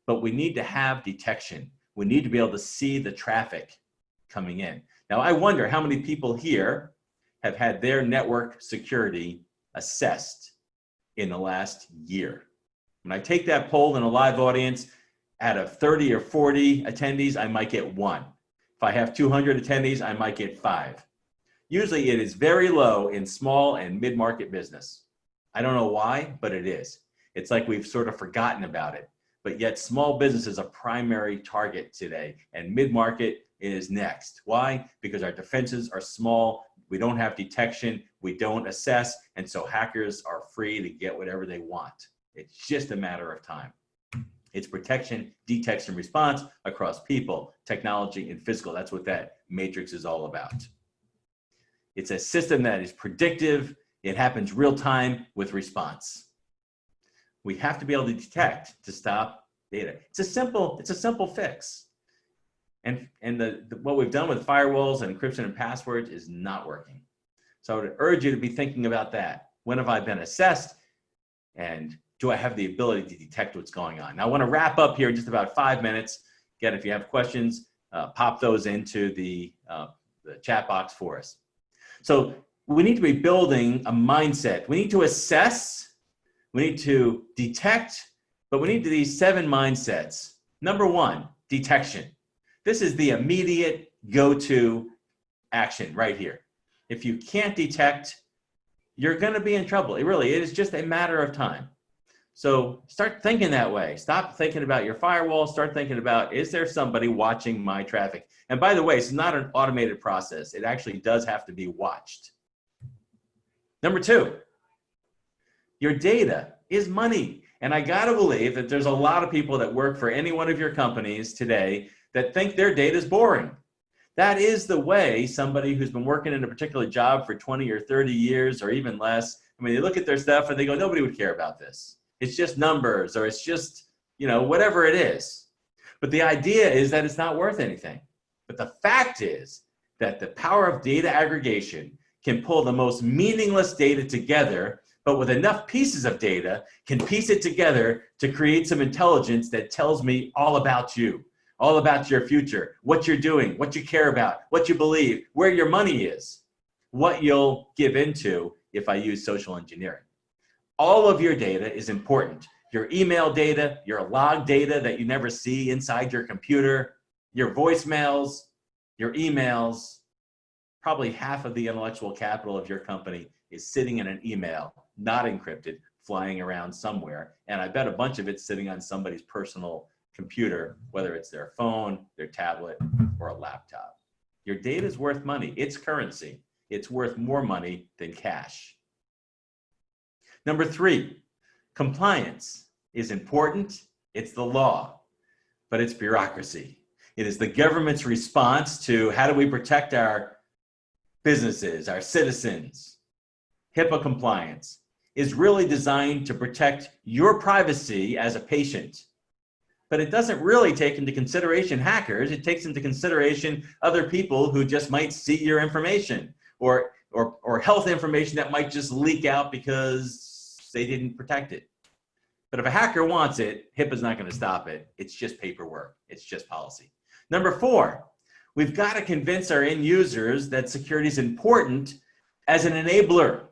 but we need to have detection. We need to be able to see the traffic coming in. Now, I wonder how many people here have had their network security assessed in the last year. When I take that poll in a live audience, out of 30 or 40 attendees, I might get 1. If I have 200 attendees, I might get 5. Usually it is very low in small and mid-market business. I don't know why, but it is. It's like we've sort of forgotten about it. But yet small business is a primary target today, and mid-market is next. Why? Because our defenses are small. We don't have detection. We don't assess. And so hackers are free to get whatever they want. It's just a matter of time. It's protection, detection, response across people, technology, and physical. That's what that matrix is all about. It's a system that is predictive. It happens real time with response. We have to be able to detect to stop data. It's a simple fix. And what we've done with firewalls and encryption and passwords is not working. So I would urge you to be thinking about that. When have I been assessed? And do I have the ability to detect what's going on? Now, I want to wrap up here in just about 5 minutes. Again, if you have questions, pop those into the chat box for us. So we need to be building a mindset. We need to assess, we need to detect, but we need these 7 mindsets. Number 1, detection. This is the immediate go-to action right here. If you can't detect, you're going to be in trouble. It is just a matter of time. So start thinking that way. Stop thinking about your firewall. Start thinking about, is there somebody watching my traffic? And by the way, it's not an automated process. It actually does have to be watched. Number 2, your data is money. And I got to believe that there's a lot of people that work for any one of your companies today that think their data is boring. That is the way somebody who's been working in a particular job for 20 or 30 years or even less, they look at their stuff and they go, nobody would care about this. It's just numbers, or it's just, whatever it is. But the idea is that it's not worth anything. But the fact is that the power of data aggregation can pull the most meaningless data together, but with enough pieces of data, can piece it together to create some intelligence that tells me all about you, all about your future, what you're doing, what you care about, what you believe, where your money is, what you'll give into if I use social engineering. All of your data is important. Your email data, your log data that you never see inside your computer, your voicemails, your emails. Probably half of the intellectual capital of your company is sitting in an email, not encrypted, flying around somewhere. And I bet a bunch of it's sitting on somebody's personal computer, whether it's their phone, their tablet, or a laptop. Your data is worth money. It's currency. It's worth more money than cash. Number 3, compliance is important. It's the law, but it's bureaucracy. It is the government's response to how do we protect our businesses, our citizens. HIPAA compliance is really designed to protect your privacy as a patient. But it doesn't really take into consideration hackers. It takes into consideration other people who just might see your information or health information that might just leak out because they didn't protect it. But if a hacker wants it, HIPAA's not going to stop it. It's just paperwork. It's just policy. Number 4, we've got to convince our end users that security is important as an enabler.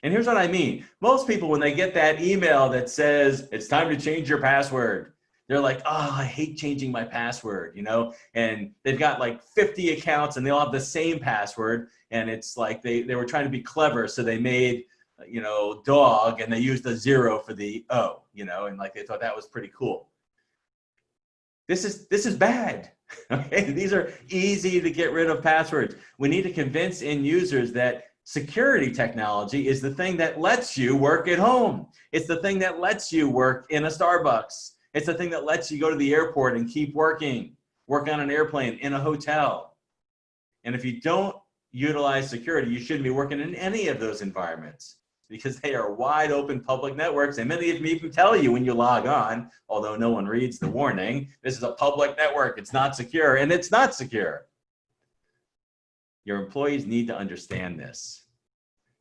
And here's what I mean. Most people, when they get that email that says, it's time to change your password, they're like, oh, I hate changing my password, you know? And they've got like 50 accounts and they all have the same password. And it's like they were trying to be clever. So they made, you know, dog, and they used a 0 for the O, you know, and like they thought that was pretty cool. This is bad. Okay, these are easy to get rid of passwords. We need to convince end users that security technology is the thing that lets you work at home. It's the thing that lets you work in a Starbucks. It's the thing that lets you go to the airport and keep working, work on an airplane, in a hotel. And if you don't utilize security, you shouldn't be working in any of those environments because they are wide open public networks. And many of them even tell you when you log on, although no one reads the warning, this is a public network, it's not secure, and it's not secure. Your employees need to understand this.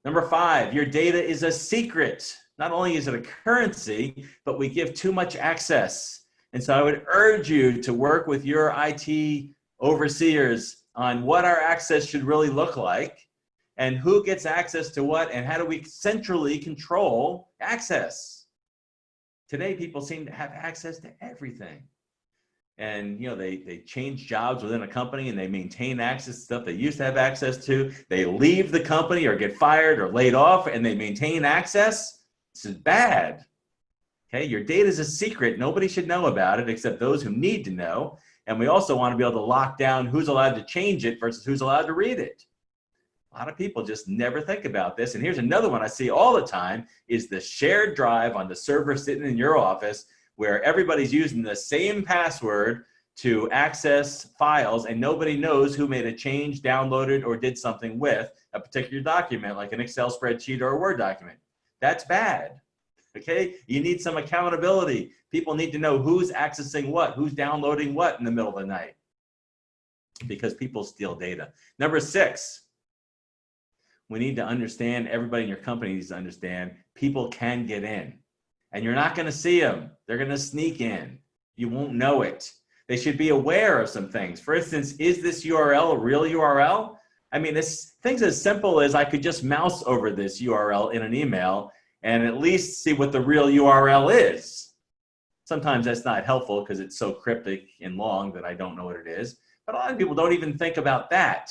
Number 5, your data is a secret. Not only is it a currency, but we give too much access. And so I would urge you to work with your IT overseers on what our access should really look like and who gets access to what and how do we centrally control access. Today, people seem to have access to everything. And you know, they change jobs within a company and they maintain access to stuff they used to have access to. They leave the company or get fired or laid off and they maintain access. This is bad. Okay, your data is a secret. Nobody should know about it except those who need to know. And we also want to be able to lock down who's allowed to change it versus who's allowed to read it. A lot of people just never think about this. And here's another one I see all the time is the shared drive on the server sitting in your office where everybody's using the same password to access files and nobody knows who made a change, downloaded, or did something with a particular document like an Excel spreadsheet or a Word document. That's bad. Okay, you need some accountability. People need to know who's accessing what, who's downloading what in the middle of the night because people steal data. Number 6, we need to understand, everybody in your company needs to understand, people can get in and you're not going to see them. They're going to sneak in. You won't know it. They should be aware of some things. For instance, is this URL a real URL? I mean, things as simple as I could just mouse over this URL in an email and at least see what the real URL is. Sometimes that's not helpful because it's so cryptic and long that I don't know what it is. But a lot of people don't even think about that.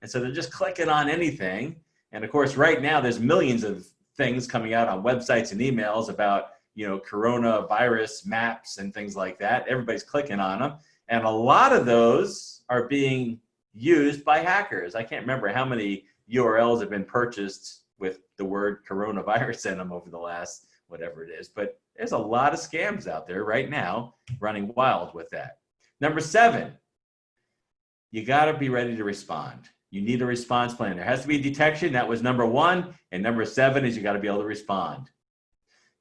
And so they're just clicking on anything. And of course, right now, there's millions of things coming out on websites and emails about, you know, coronavirus maps and things like that. Everybody's clicking on them. And a lot of those are being used by hackers. I can't remember how many URLs have been purchased with the word coronavirus in them over the last whatever it is. But there's a lot of scams out there right now running wild with that. Number 7, you got to be ready to respond. You need a response plan. There has to be detection. That was number 1. And number 7 is you got to be able to respond.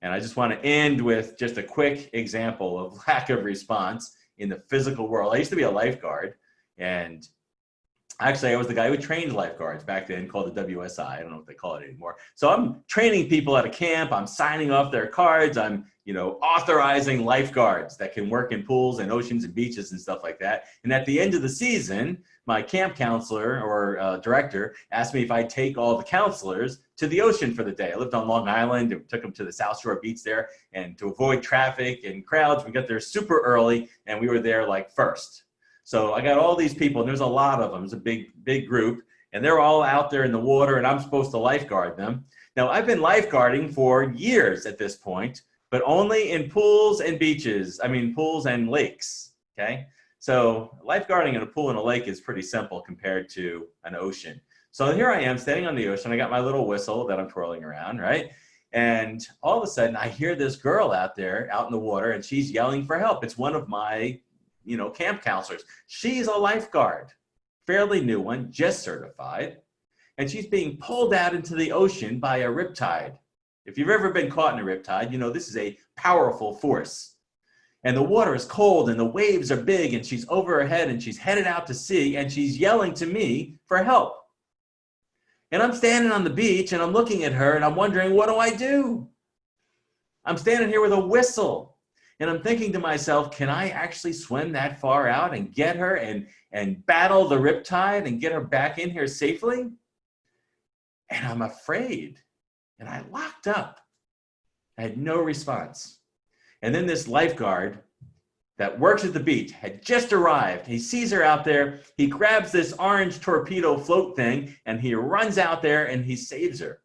And I just want to end with just a quick example of lack of response in the physical world. I used to be a lifeguard, and actually I was the guy who trained lifeguards back then, called the WSI. I don't know what they call it anymore. So I'm training people at a camp. I'm signing off their cards. I'm, you know, authorizing lifeguards that can work in pools and oceans and beaches and stuff like that. And at the end of the season, my camp counselor or director asked me if I'd take all the counselors to the ocean for the day. I lived on Long Island and took them to the South Shore Beach there. And to avoid traffic and crowds, we got there super early and we were there like first. So I got all these people, and there's a lot of them. It's a big group. and they're all out there in the water, and I'm supposed to lifeguard them. Now, I've been lifeguarding for years at this point, but only in pools and beaches. I mean, pools and lakes, okay? So lifeguarding in a pool and a lake is pretty simple compared to an ocean. So here I am standing on the ocean. I got my little whistle that I'm twirling around, right? And all of a sudden I hear this girl out there out in the water, and she's yelling for help. It's one of my, camp counselors. She's a lifeguard, fairly new one, just certified. And she's being pulled out into the ocean by a riptide. If you've ever been caught in a riptide, you know this is a powerful force. And the water is cold and the waves are big, and she's over her head and she's headed out to sea, and she's yelling to me for help. And I'm standing on the beach and I'm looking at her and I'm wondering, what do I do? I'm standing here with a whistle and I'm thinking to myself, can I actually swim that far out and get her and battle the riptide and get her back in here safely? And I'm afraid, and I locked up. I had no response. And then this lifeguard that works at the beach had just arrived. He sees her out there. He grabs this orange torpedo float thing, and he runs out there and he saves her.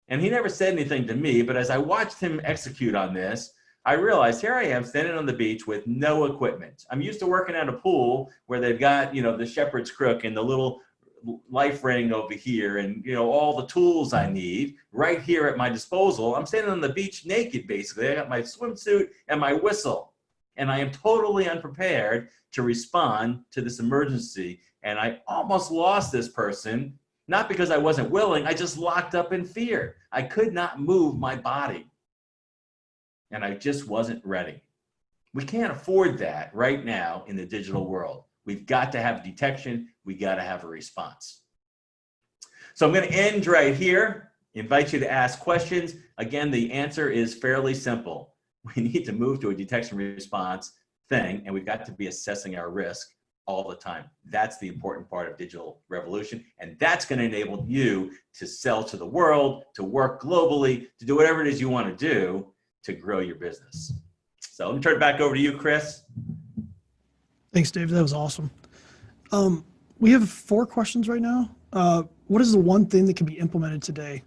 And he never said anything to me, but as I watched him execute on this, I realized here I am standing on the beach with no equipment. I'm used to working at a pool where they've got, the shepherd's crook and the little life ring over here, and all the tools I need right here at my disposal. I'm standing on the beach naked, basically. I got my swimsuit and my whistle, and I am totally unprepared to respond to this emergency. And I almost lost this person, not because I wasn't willing, I just locked up in fear. I could not move my body, and I just wasn't ready. We can't afford that right now in the digital world. We've got to have detection. We got to have a response. So I'm going to end right here. Invite you to ask questions. Again, the answer is fairly simple. We need to move to a detection response thing, and we've got to be assessing our risk all the time. That's the important part of digital revolution, and that's going to enable you to sell to the world, to work globally, to do whatever it is you want to do to grow your business. So let me turn it back over to you, Chris. Thanks, Dave. That was awesome. We have 4 questions right now. What is the one thing that can be implemented today?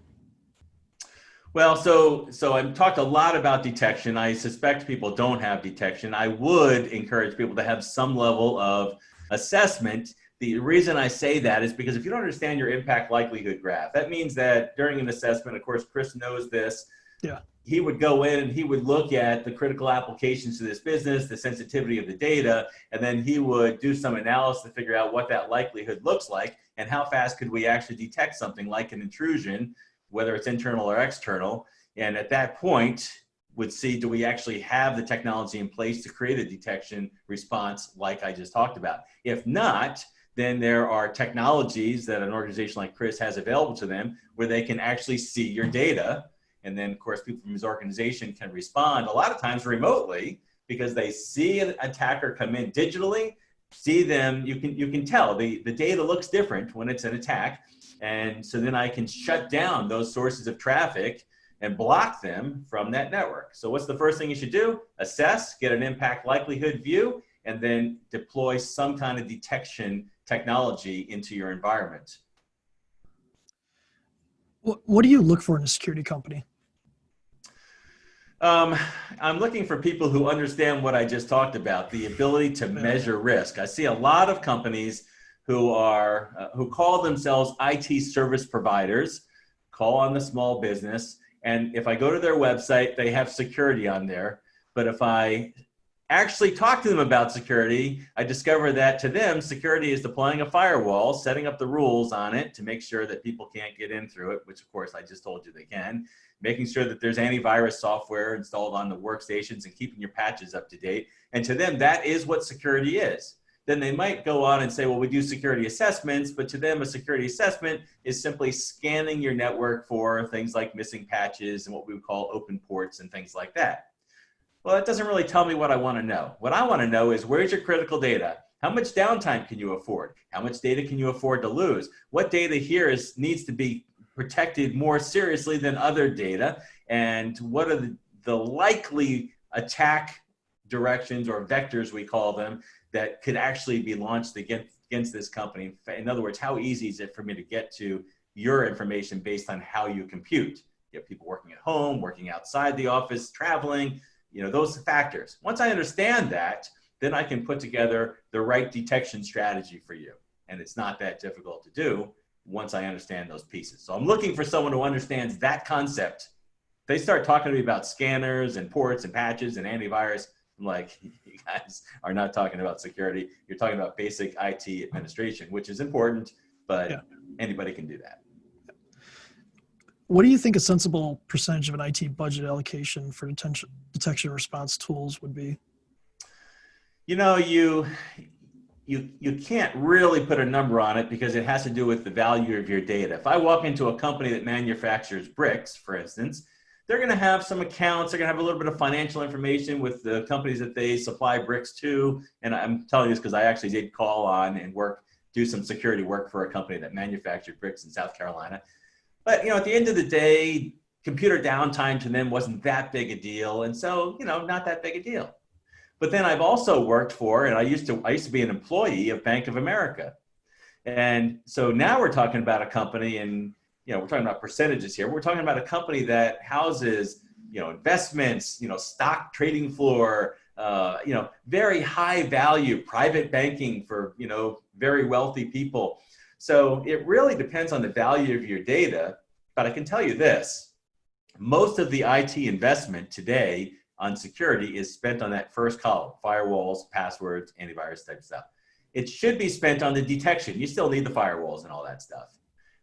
Well, so I've talked a lot about detection. I suspect people don't have detection. I would encourage people to have some level of assessment. The reason I say that is because if you don't understand your impact likelihood graph, that means that during an assessment, of course, Chris knows this. Yeah. He would go in and he would look at the critical applications to this business, the sensitivity of the data, and then he would do some analysis to figure out what that likelihood looks like and how fast could we actually detect something like an intrusion, whether it's internal or external. And at that point, would see, do we actually have the technology in place to create a detection response like I just talked about? If not, then there are technologies that an organization like Chris has available to them where they can actually see your data. And then, of course, people from his organization can respond a lot of times remotely because they see an attacker come in digitally, see them, you can tell the data looks different when it's an attack. And so then I can shut down those sources of traffic and block them from that network. So what's the first thing you should do? Assess, get an impact likelihood view, and then deploy some kind of detection technology into your environment. What do you look for in a security company? I'm looking for people who understand what I just talked about, the ability to measure risk. I see a lot of companies who call themselves IT service providers, call on the small business, and if I go to their website, they have security on there. But if I actually talk to them about security, I discover that to them, security is deploying a firewall, setting up the rules on it to make sure that people can't get in through it, which of course I just told you they can, making sure that there's antivirus software installed on the workstations and keeping your patches up to date. And to them, that is what security is. Then they might go on and say, well, we do security assessments, but to them, a security assessment is simply scanning your network for things like missing patches and what we would call open ports and things like that. Well, that doesn't really tell me what I want to know. What I want to know is, where's your critical data? How much downtime can you afford? How much data can you afford to lose? What data here needs to be protected more seriously than other data? And what are the likely attack directions or vectors, we call them, that could actually be launched against this company? In other words, how easy is it for me to get to your information based on how you compute? You have people working at home, working outside the office, traveling, those factors. Once I understand that, then I can put together the right detection strategy for you. And it's not that difficult to do once I understand those pieces. So I'm looking for someone who understands that concept. They start talking to me about scanners and ports and patches and antivirus. I'm like, you guys are not talking about security. You're talking about basic IT administration, which is important, but anybody can do that. What do you think a sensible percentage of an IT budget allocation for detection response tools would be? You can't really put a number on it because it has to do with the value of your data. If I walk into a company that manufactures bricks, for instance, they're going to have some accounts. They're going to have a little bit of financial information with the companies that they supply bricks to. And I'm telling you this because I actually did call on and do some security work for a company that manufactured bricks in South Carolina. But at the end of the day, computer downtime to them wasn't that big a deal. And so, not that big a deal. But then I've also worked for, and I used to be an employee of Bank of America. And so now we're talking about a company, and we're talking about percentages here. We're talking about a company that houses, investments, stock trading floor, very high value private banking for, very wealthy people. So it really depends on the value of your data. But I can tell you this, most of the IT investment today on security is spent on that first column, firewalls, passwords, antivirus type stuff. It should be spent on the detection. You still need the firewalls and all that stuff.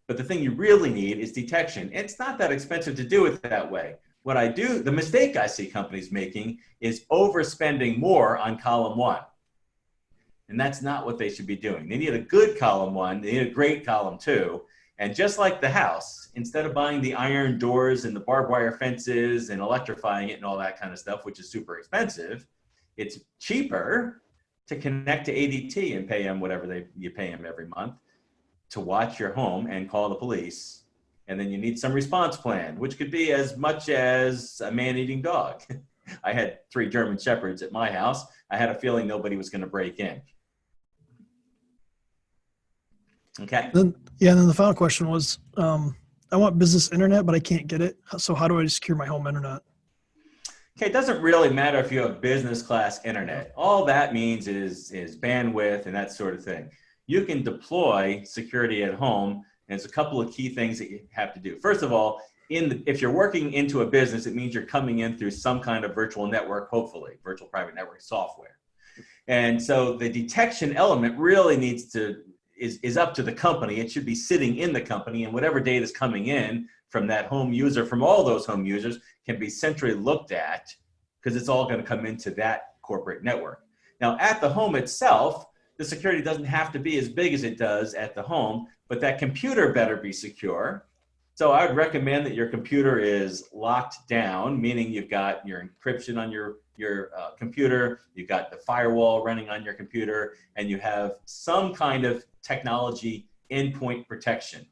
But the thing you really need is detection. It's not that expensive to do it that way. The mistake I see companies making is overspending more on column one. And that's not what they should be doing. They need a good column one, they need a great column two. And just like the house, instead of buying the iron doors and the barbed wire fences and electrifying it and all that kind of stuff, which is super expensive, it's cheaper to connect to ADT and pay them whatever you pay them every month to watch your home and call the police. And then you need some response plan, which could be as much as a man-eating dog. I had 3 German Shepherds at my house. I had a feeling nobody was going to break in. Okay. And then the final question was, I want business internet, but I can't get it. So how do I secure my home internet? Okay, it doesn't really matter if you have business class internet. All that means is bandwidth and that sort of thing. You can deploy security at home, and there's a couple of key things that you have to do. First of all, if you're working into a business, it means you're coming in through some kind of virtual network, hopefully, virtual private network software. And so the detection element really is up to the company. It should be sitting in the company, and whatever data is coming in from that home user, from all those home users, can be centrally looked at because it's all going to come into that corporate network. Now, at the home itself, the security doesn't have to be as big as it does at the home, but that computer better be secure. So I would recommend that your computer is locked down, meaning you've got your encryption on your computer, you've got the firewall running on your computer, and you have some kind of technology endpoint protection.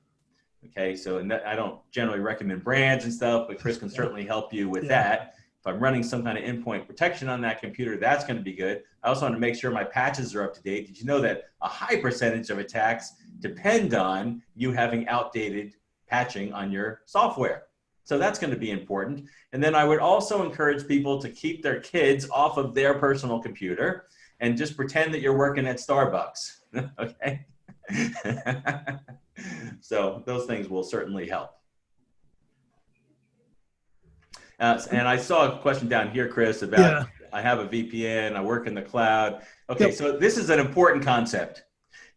Okay, so I don't generally recommend brands and stuff, but Chris can certainly help you with that. If I'm running some kind of endpoint protection on that computer, that's going to be good. I also want to make sure my patches are up to date. Did you know that a high percentage of attacks depend on you having outdated patching on your software? So that's going to be important. And then I would also encourage people to keep their kids off of their personal computer and just pretend that you're working at Starbucks. Okay. So those things will certainly help. And I saw a question down here, Chris, about I have a VPN, I work in the cloud. Okay, so this is an important concept.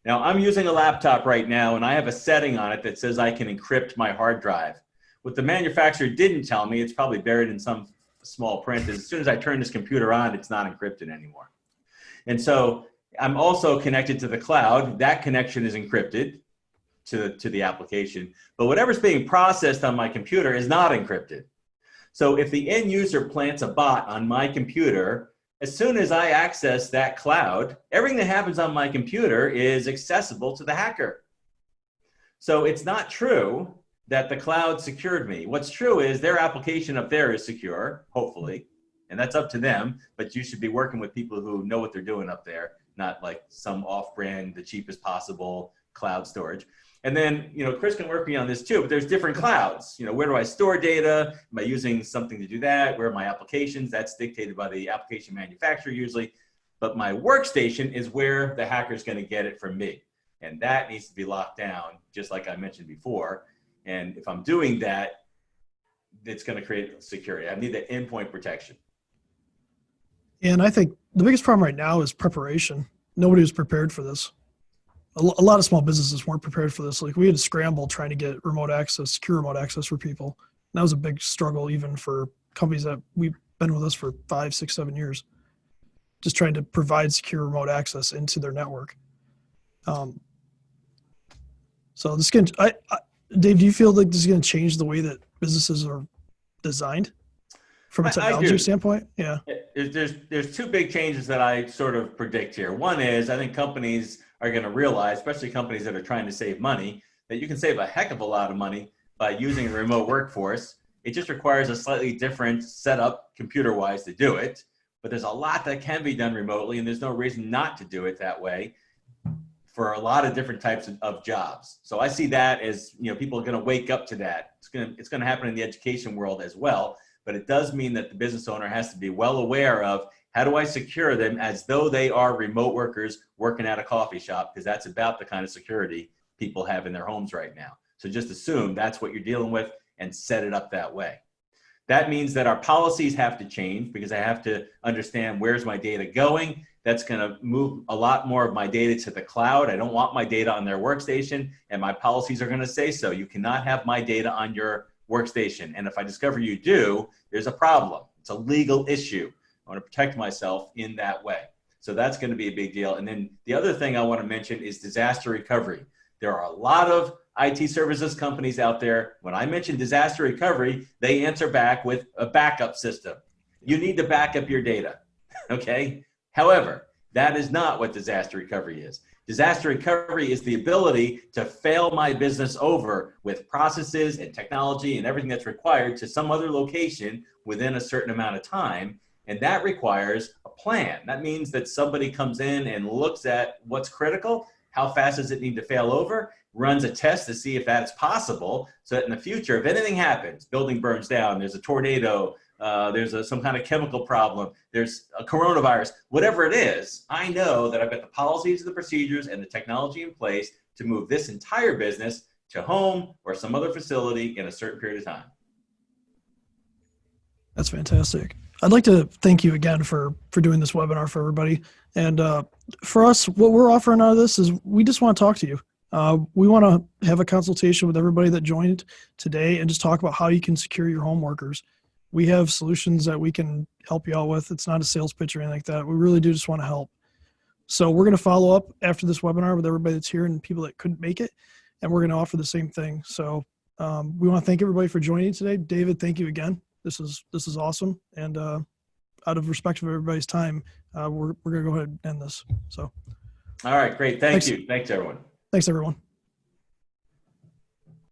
Now, I'm using a laptop right now, and I have a setting on it that says I can encrypt my hard drive. What the manufacturer didn't tell me, it's probably buried in some small print, is as soon as I turn this computer on, it's not encrypted anymore. And so I'm also connected to the cloud. That connection is encrypted to the application. But whatever's being processed on my computer is not encrypted. So if the end user plants a bot on my computer, as soon as I access that cloud, everything that happens on my computer is accessible to the hacker. So it's not true that the cloud secured me. What's true is their application up there is secure, hopefully, and that's up to them, but you should be working with people who know what they're doing up there not like some off-brand, the cheapest possible cloud storage. And then, Chris can work me on this too, but there's different clouds. Where do I store data? Am I using something to do that? Where are my applications? That's dictated by the application manufacturer usually. But my workstation is where the hacker's going to get it from me. And that needs to be locked down, just like I mentioned before. And if I'm doing that, it's going to create security. I need the endpoint protection. And I think the biggest problem right now is preparation. Nobody was prepared for this. A lot of small businesses weren't prepared for this. Like we had to scramble trying to get remote access, secure remote access for people. And that was a big struggle even for companies that we've been with us for 5, 6, 7 years. Just trying to provide secure remote access into their network. So this can, Dave, do you feel like this is going to change the way that businesses are designed from a technology standpoint? Yeah. There's two big changes that I sort of predict here. One is I think companies are going to realize, especially companies that are trying to save money, that you can save a heck of a lot of money by using a remote workforce. It just requires a slightly different setup computer-wise to do it. But there's a lot that can be done remotely, and there's no reason not to do it that way for a lot of different types of jobs. So I see that as, people are going to wake up to that. It's going to happen in the education world as well. But it does mean that the business owner has to be well aware of how do I secure them as though they are remote workers working at a coffee shop, because that's about the kind of security people have in their homes right now. So just assume that's what you're dealing with and set it up that way. That means that our policies have to change because I have to understand where's my data going. That's going to move a lot more of my data to the cloud. I don't want my data on their workstation, and my policies are going to say so. You cannot have my data on your workstation. And if I discover you do, there's a problem. It's a legal issue. I want to protect myself in that way. So that's going to be a big deal. And then the other thing I want to mention is disaster recovery. There are a lot of IT services companies out there. When I mention disaster recovery, they answer back with a backup system. You need to back up your data, okay? However, that is not what disaster recovery is. Disaster recovery is the ability to fail my business over with processes and technology and everything that's required to some other location within a certain amount of time. And that requires a plan. That means that somebody comes in and looks at what's critical, how fast does it need to fail over, runs a test to see if that's possible, so that in the future, if anything happens, building burns down, there's a tornado, there's some kind of chemical problem, there's a coronavirus, whatever it is, I know that I've got the policies, the procedures, and the technology in place to move this entire business to home or some other facility in a certain period of time. That's fantastic. I'd like to thank you again for doing this webinar for everybody. And for us, what we're offering out of this is we just want to talk to you. We want to have a consultation with everybody that joined today and just talk about how you can secure your home workers. We have solutions that we can help you out with. It's not a sales pitch or anything like that. We really do just want to help. So we're going to follow up after this webinar with everybody that's here and people that couldn't make it. And we're going to offer the same thing. So we want to thank everybody for joining today. David, thank you again. This is awesome. And out of respect for everybody's time, we're going to go ahead and end this. So. All right, great. Thank you. Thanks, everyone. Thanks, everyone.